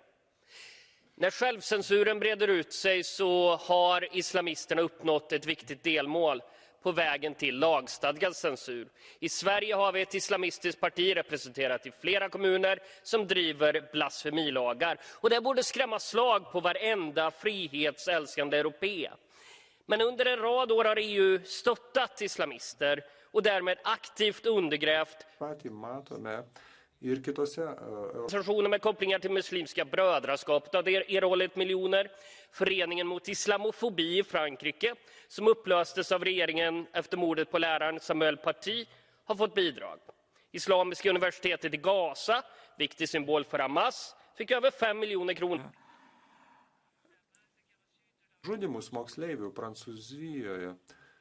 När självcensuren breder ut sig så har islamisterna uppnått ett viktigt delmål på vägen till lagstadgad censur. I Sverige har vi ett islamistiskt parti representerat i flera kommuner som driver blasfemilagar. Och det borde skrämma slag på varenda frihetsälskande europé. Men under en rad år har EU stöttat islamister och därmed aktivt undergrävt organisationer med kopplingar till Muslimska brödraskapet har erhållit miljoner. Föreningen mot islamofobi i Frankrike, som upplöstes av regeringen efter mordet på läraren Samuel Paty, har fått bidrag. Islamiska universitetet i Gaza, viktig symbol för Hamas, fick över 5 miljoner kronor.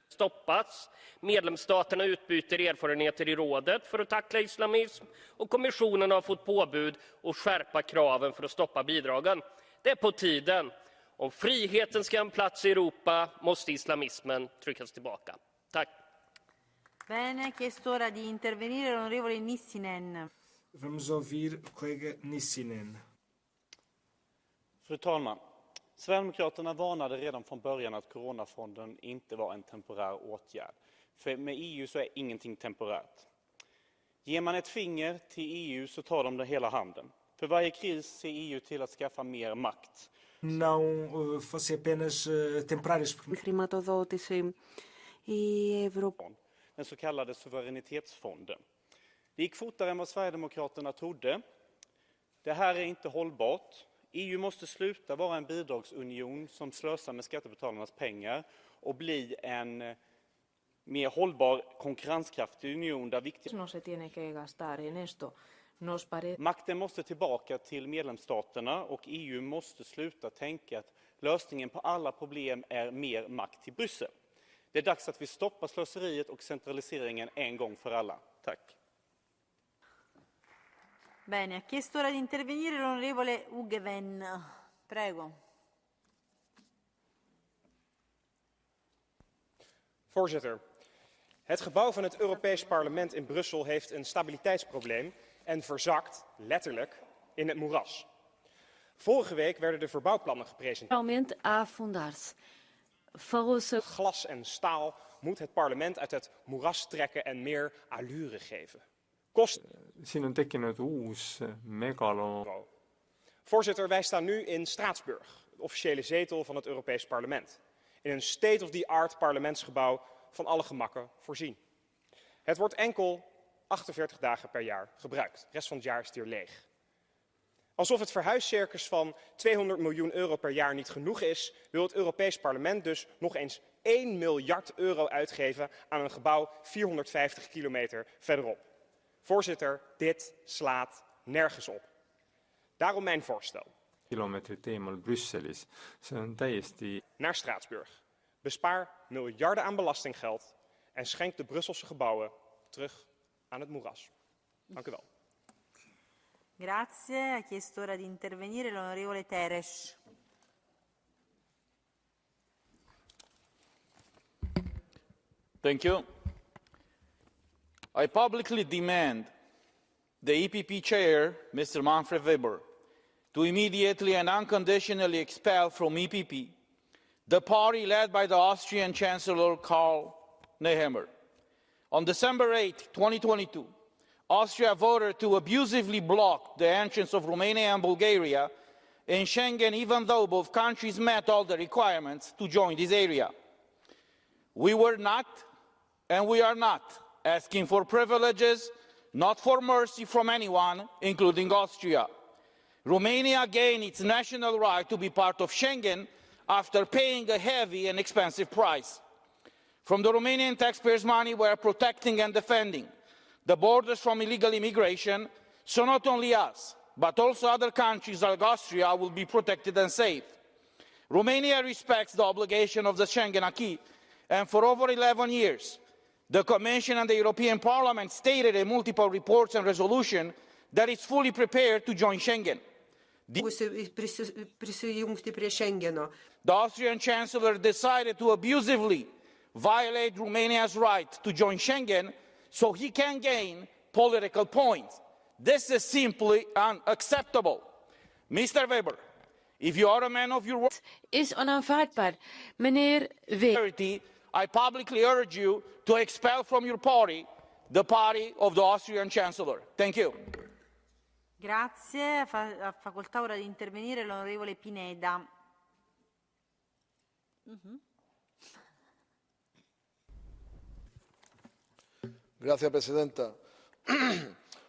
Stoppats. Medlemsstaterna utbyter erfarenheter i rådet för att tackla islamism och kommissionen har fått påbud att skärpa kraven för att stoppa bidragen. Det är på tiden. Om friheten ska ha en plats i Europa måste islamismen tryckas tillbaka. Tack. Bene, chiesto ora di intervenire l'onorevole Nissinen. Vamos ouvir o colega Nissinen. Fru talman. Sverigedemokraterna varnade redan från början att coronafonden inte var en temporär åtgärd. För med EU så är ingenting temporärt. Ger man ett finger till EU så tar de hela handen. För varje kris ser EU till att skaffa mer makt. Não fosse apenas temporárias. Χρηματοδότηση η Ευρωπαϊκή. Den så kallade suveränitetsfonden. Det gick fortare än vad Sverigedemokraterna trodde. Det här är inte hållbart. EU måste sluta vara en bidragsunion som slösar med skattebetalarnas pengar och bli en mer hållbar, konkurrenskraftig union där makten måste tillbaka till medlemsstaterna och EU måste sluta tänka att lösningen på alla problem är mer makt till Bryssel. Det är dags att vi stoppar slöseriet och centraliseringen en gång för alla. Tack. Bene, ha chiesto ora di intervenire l'onorevole Hugeven. Prego. Voorzitter, het gebouw van het Europees Parlement in Brussel heeft een stabiliteitsprobleem en verzakt, letterlijk, in het moeras. Vorige week werden de verbouwplannen gepresenteerd. Glas en staal moet het parlement uit het moeras trekken en meer allure geven. Siin on tekkinud uus megalo. Voorzitter, wij staan nu in Straatsburg, de officiële zetel van het Europees Parlement. In een state-of-the-art parlementsgebouw van alle gemakken voorzien. Het wordt enkel 48 dagen per jaar gebruikt. De rest van het jaar is het hier leeg. Alsof het verhuiscircus van 200 miljoen euro per jaar niet genoeg is, wil het Europees Parlement dus nog eens 1 miljard euro uitgeven aan een gebouw 450 kilometer verderop. Voorzitter, dit slaat nergens op. Daarom mijn voorstel. Kilomeetrit eemal Brüsselis. See on täiesti... Naar Straatsburg. Bespaar miljarden aan belastinggeld en schenk de Brusselse gebouwen terug aan het moeras. Dank u wel. Grazie. Ha chiesto ora di intervenire l'onorevole Teres. Thank you. I publicly demand the EPP chair, Mr. Manfred Weber, to immediately and unconditionally expel from EPP the party led by the Austrian Chancellor Karl Nehammer. On December 8, 2022, Austria voted to abusively block the entrance of Romania and Bulgaria in Schengen, even though both countries met all the requirements to join this area. We were not, and we are not, asking for privileges, not for mercy from anyone, including Austria. Romania gained its national right to be part of Schengen after paying a heavy and expensive price. From the Romanian taxpayers' money we are protecting and defending the borders from illegal immigration, so not only us, but also other countries like Austria will be protected and safe. Romania respects the obligation of the Schengen acquis, and for over 11 years, the Commission and the European Parliament stated in multiple reports and resolutions that it's fully prepared to join Schengen. The Austrian Chancellor decided to abusively violate Romania's right to join Schengen so he can gain political points. This is simply unacceptable. Mr. Weber, if you are a man of your word, is onaanvaardbaar. Meneer Weber, I publicly urge you to expel from your party the party of the Austrian Chancellor. Thank you. Grazie. Ha facoltà ora di intervenire l'onorevole Pineda. Gracias, presidenta.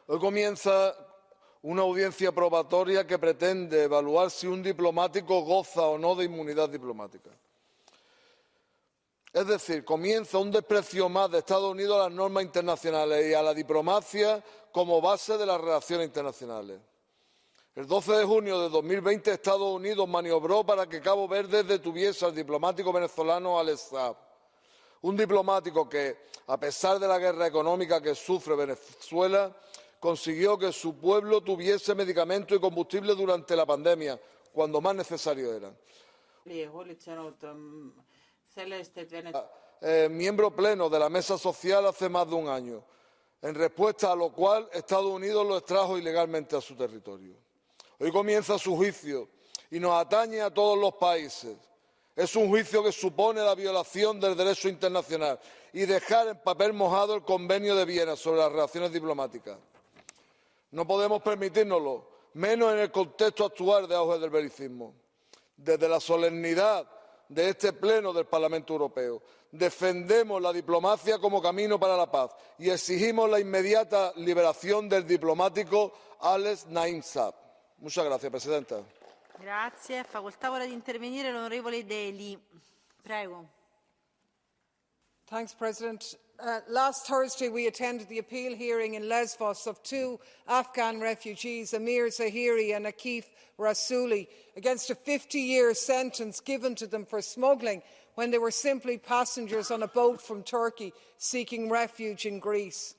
Hoy comienza una audiencia probatoria que pretende evaluar si un diplomático goza o no de inmunidad diplomática. Es decir, comienza un desprecio más de Estados Unidos a las normas internacionales y a la diplomacia como base de las relaciones internacionales. El 12 de junio de 2020 Estados Unidos maniobró para que Cabo Verde detuviese al diplomático venezolano Alex Saab. Un diplomático que, a pesar de la guerra económica que sufre Venezuela, consiguió que su pueblo tuviese medicamentos y combustible durante la pandemia, cuando más necesarios eran. Miembro pleno de la Mesa Social hace más de un año, en respuesta a lo cual Estados Unidos lo extrajo ilegalmente a su territorio. Hoy comienza su juicio y nos atañe a todos los países. Es un juicio que supone la violación del derecho internacional y dejar en papel mojado el Convenio de Viena sobre las relaciones diplomáticas. No podemos permitírnoslo, menos en el contexto actual de auge del belicismo. Desde la solemnidad de este Pleno del Parlamento Europeo, defendemos la diplomacia como camino para la paz y exigimos la inmediata liberación del diplomático Alex Naim Saab. Muchas gracias, presidenta. Grazie. Facoltà ora di intervenire l'onorevole Deli. Prego. Thanks, President. Last Thursday we attended the appeal hearing in Lesvos of two Afghan refugees, Amir Zahiri and Akif Rasuli, against a 50-year sentence given to them for smuggling when they were simply passengers on a boat from Turkey seeking refuge in Greece.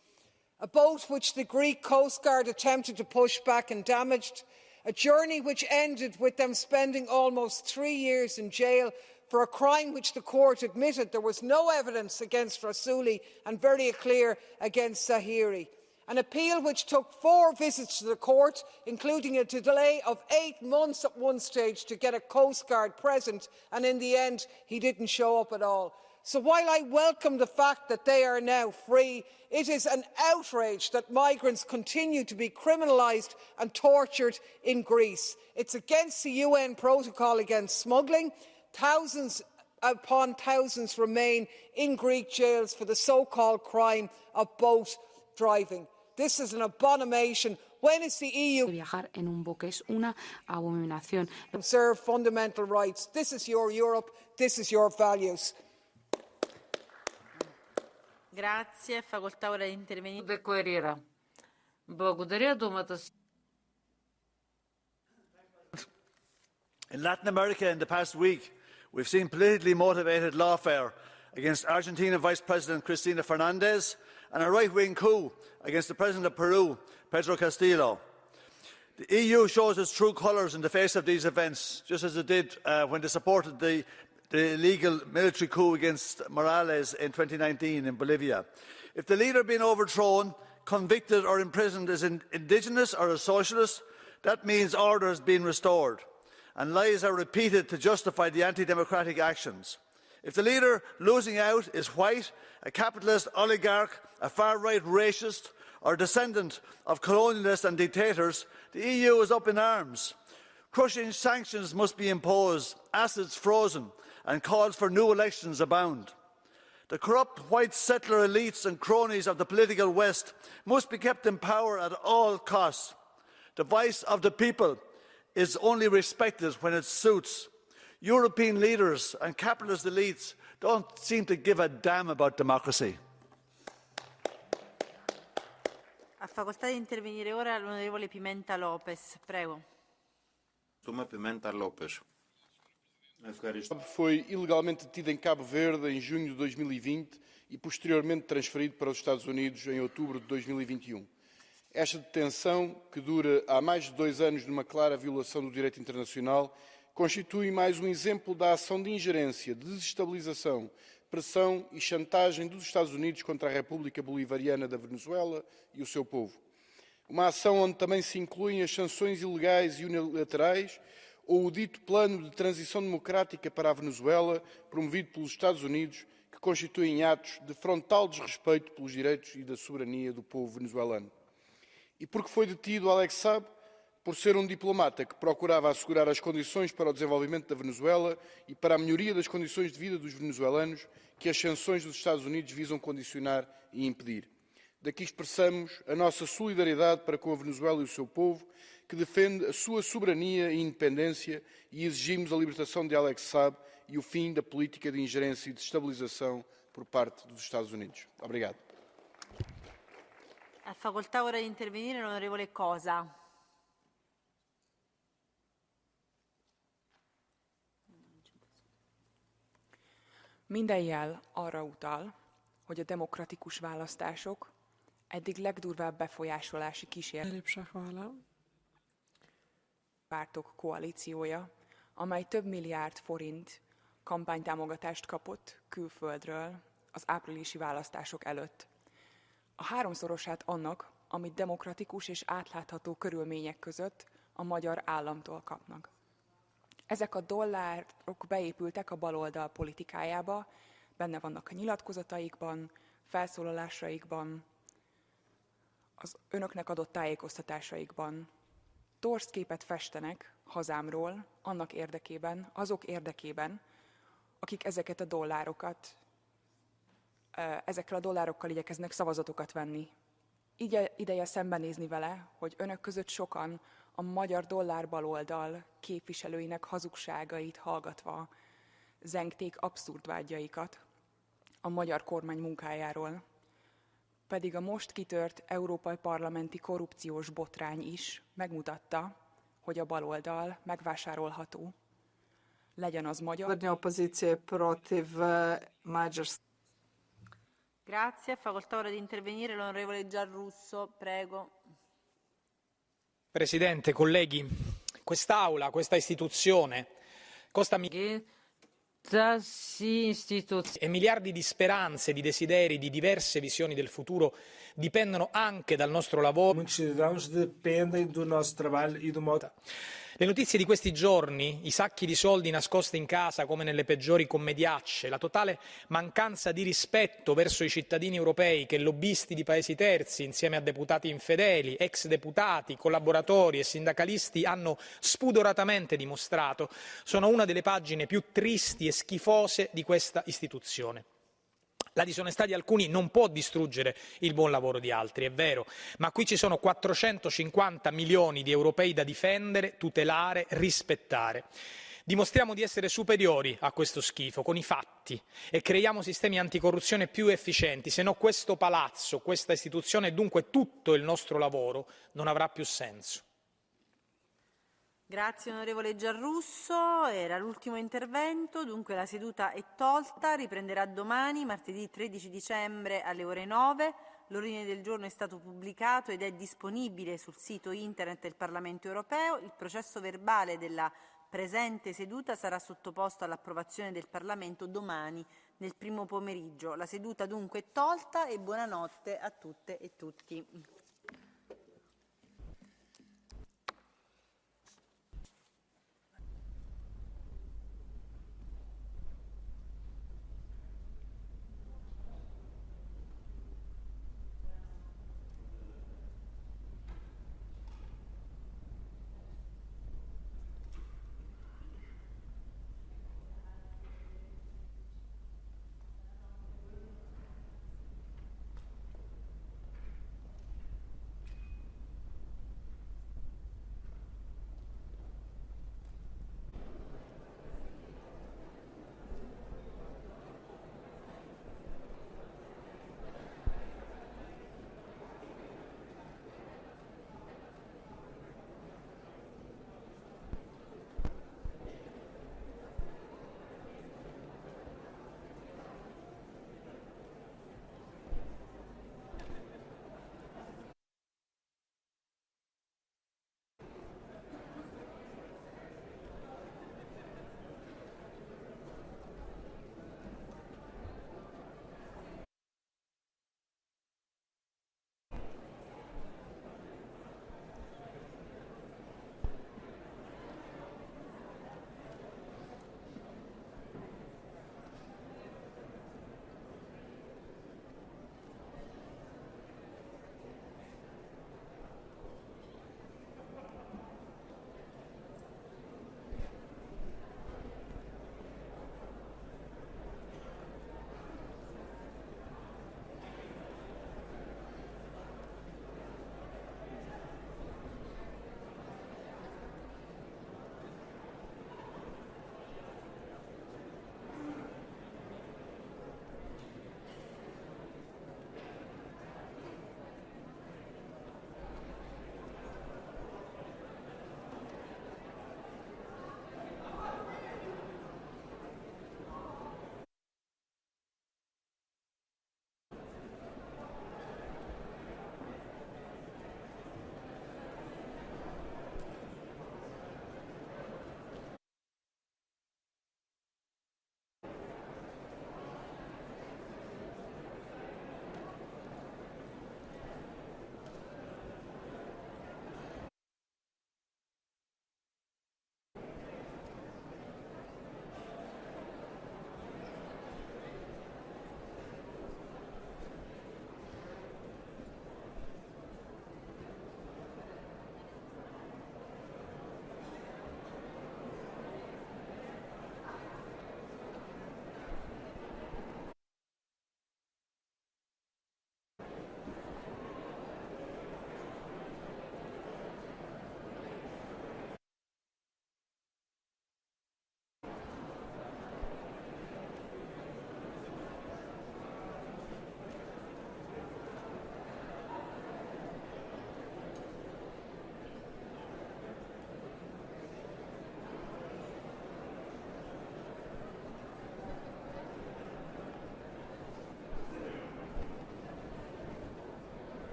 a boat which the Greek Coast Guard attempted to push back and damaged, a journey which ended with them spending almost 3 years in jail for a crime which the court admitted there was no evidence against Rasooli and very clear against Zahiri. An appeal which took 4 visits to the court, including a delay of 8 months at one stage to get a Coast Guard present, and in the end he didn't show up at all. So while I welcome the fact that they are now free, it is an outrage that migrants continue to be criminalised and tortured in Greece. It's against the UN protocol against smuggling. Thousands upon thousands remain in Greek jails for the so-called crime of boat driving. This is an abomination. When is the EU viajar en un buque es una abominación. Observe fundamental rights? This is your Europe. This is your values. Grazie. Facoltà ora di intervenire. De Corriera. Благодаря думата. In Latin America in the past week, we've seen politically motivated lawfare against Argentina Vice President Cristina Fernandez and a right-wing coup against the President of Peru, Pedro Castillo. The EU shows its true colours in the face of these events, just as it did when they supported the illegal military coup against Morales in 2019 in Bolivia. If the leader being overthrown, convicted or imprisoned is indigenous or a socialist, that means order is being restored and lies are repeated to justify the anti-democratic actions. If the leader losing out is white, a capitalist oligarch, a far-right racist or descendant of colonialists and dictators, the EU is up in arms. Crushing sanctions must be imposed, assets frozen and calls for new elections abound. The corrupt white settler elites and cronies of the political West must be kept in power at all costs. The voice of the people is only respected when it suits. European leaders and capitalist elites don't seem to give a damn about democracy. Ha facoltà di intervenire ora l'onorevole Pimenta Lopes. Prego. Pimenta Lopes. Foi ilegalmente detido em Cabo Verde em junho de 2020 e posteriormente transferido para os Estados Unidos em outubro de 2021. Esta detenção, que dura há mais de 2 anos numa clara violação do direito internacional, constitui mais um exemplo da ação de ingerência, de desestabilização, pressão e chantagem dos Estados Unidos contra a República Bolivariana da Venezuela e o seu povo. Uma ação onde também se incluem as sanções ilegais e unilaterais ou o dito plano de transição democrática para a Venezuela, promovido pelos Estados Unidos, que constituem atos de frontal desrespeito pelos direitos e da soberania do povo venezuelano. E porque foi detido Alex Saab? Por ser um diplomata que procurava assegurar as condições para o desenvolvimento da Venezuela e para a melhoria das condições de vida dos venezuelanos que as sanções dos Estados Unidos visam condicionar e impedir. Daqui expressamos a nossa solidariedade para com a Venezuela e o seu povo, que defende a sua soberania e independência, e exigimos a libertação de Alex Saab e o fim da política de ingerência e desestabilização por parte dos Estados Unidos. Obrigado. Ha facoltà ora di intervenire l'onorevole Cosa. Minden jel arra utal, hogy a demokratikus választások eddig legdurvább befolyásolási kísérlet pártok koalíciója, amely több milliárd forint kampánytámogatást kapott külföldről az áprilisi választások előtt. A 3-szorosát annak, amit demokratikus és átlátható körülmények között a magyar államtól kapnak. Ezek a dollárok beépültek a baloldal politikájába, benne vannak a nyilatkozataikban, felszólalásaikban, az önöknek adott tájékoztatásaikban. Torz képet festenek hazámról annak érdekében, azok érdekében, akik ezekkel a dollárokkal igyekeznek szavazatokat venni. Ideje szembenézni vele, hogy önök között sokan a magyar dollárbaloldal képviselőinek hazugságait hallgatva zengték abszurd vágyaikat a magyar kormány munkájáról. Pedig a most kitört európai parlamenti korrupciós botrány is megmutatta, hogy a baloldal megvásárolható. Legyen az magyar. Opozicije protiv Mađarske. Grazie. Facoltà ora di intervenire l'onorevole Giarrusso. Prego. Presidente, colleghi, quest'Aula, questa istituzione costa e miliardi di speranze, di desideri, di diverse visioni del futuro dipendono anche dal nostro lavoro. Muitos cidadãos dependem do nosso trabalho e do modo. Le notizie di questi giorni, i sacchi di soldi nascosti in casa come nelle peggiori commediacce, la totale mancanza di rispetto verso i cittadini europei che lobbisti di paesi terzi, insieme a deputati infedeli, ex deputati, collaboratori e sindacalisti hanno spudoratamente dimostrato, sono una delle pagine più tristi e schifose di questa istituzione. La disonestà di alcuni non può distruggere il buon lavoro di altri, è vero, ma qui ci sono 450 milioni di europei da difendere, tutelare, rispettare. Dimostriamo di essere superiori a questo schifo con i fatti e creiamo sistemi anticorruzione più efficienti, se no questo palazzo, questa istituzione e dunque tutto il nostro lavoro non avrà più senso. Grazie onorevole Giarrusso, era l'ultimo intervento, dunque la seduta è tolta, riprenderà domani, martedì 13 dicembre alle ore 9. L'ordine del giorno è stato pubblicato ed è disponibile sul sito internet del Parlamento europeo. Il processo verbale della presente seduta sarà sottoposto all'approvazione del Parlamento domani nel primo pomeriggio. La seduta dunque è tolta e buonanotte a tutte e tutti.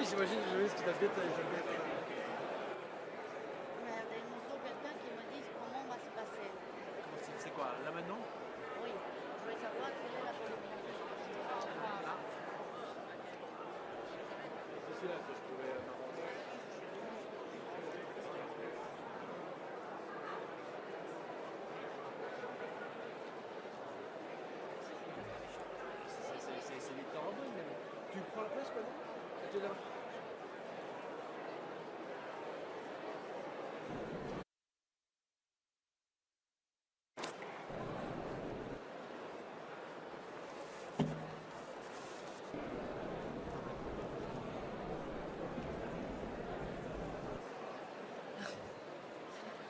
mais j'imagine que je risque d'habiter. C'est quoi, là maintenant? Oui, je veux savoir quelle est la politique. C'est celui-là que je trouvais marrant. C'est Victor Orban, mais tu prends la place, quoi, non? Tu es là.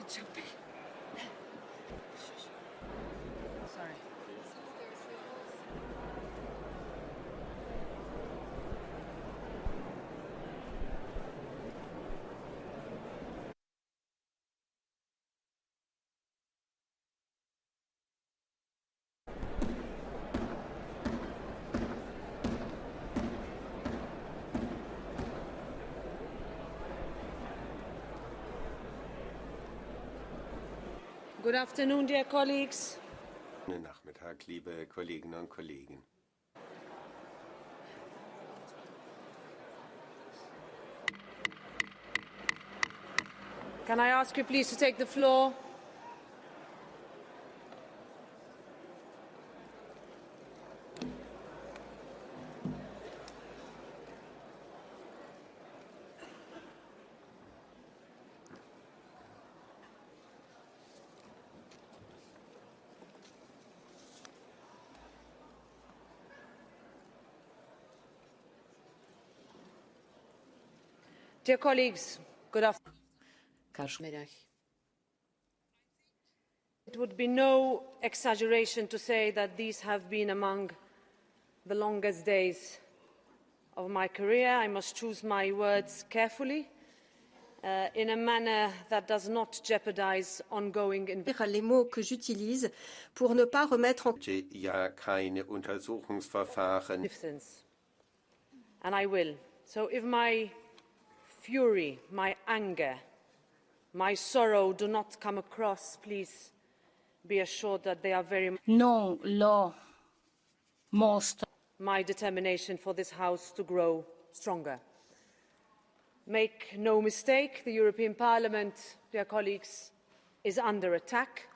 Jumping. Sorry. Good afternoon, dear colleagues. Guten Nachmittag, liebe Kolleginnen und Kollegen. Can I ask you please to take the floor? Dear colleagues, good afternoon. It would be no exaggeration to say that these have been among the longest days of my career. I must choose my words carefully, in a manner that does not jeopardize ongoing les mots que j'utilise pour ne pas remettre en Ja, keine Untersuchungsverfahren. And I will. So if my fury, my anger, my sorrow do not come across, please be assured that they are very Non l'ho mostra. My determination for this House to grow stronger. Make no mistake, the European Parliament, dear colleagues, is under attack.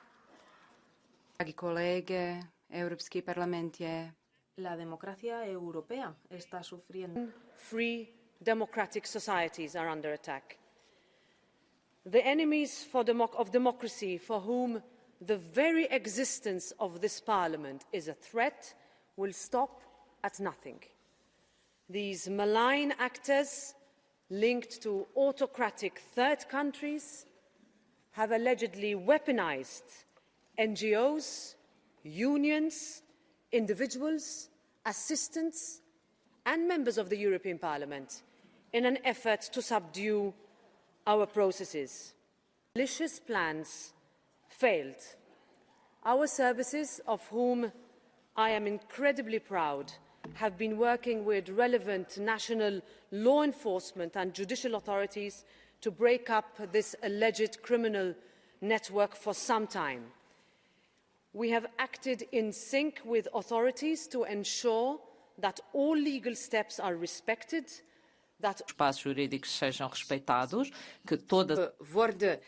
Dragi kolege, Europski parlament je... La democracia europea está sufriendo. Free democratic societies are under attack. The enemies of democracy, for whom the very existence of this Parliament is a threat, will stop at nothing. These malign actors linked to autocratic third countries have allegedly weaponized NGOs, unions, individuals, assistants and members of the European Parliament in an effort to subdue our processes. Malicious plans failed. Our services, of whom I am incredibly proud, have been working with relevant national law enforcement and judicial authorities to break up this alleged criminal network for some time. We have acted in sync with authorities to ensure that all legal steps are respected, that espaços jurídicos sejam respeitados, que todas worden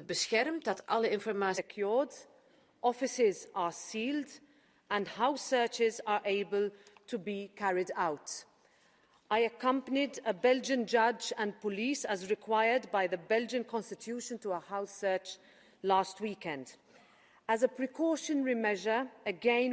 beschermd, dat alle informatie secured, offices are sealed and house searches are able to be carried out. I accompanied a Belgian judge and police as required by the Belgian constitution to a house search last weekend. As a precautionary measure, again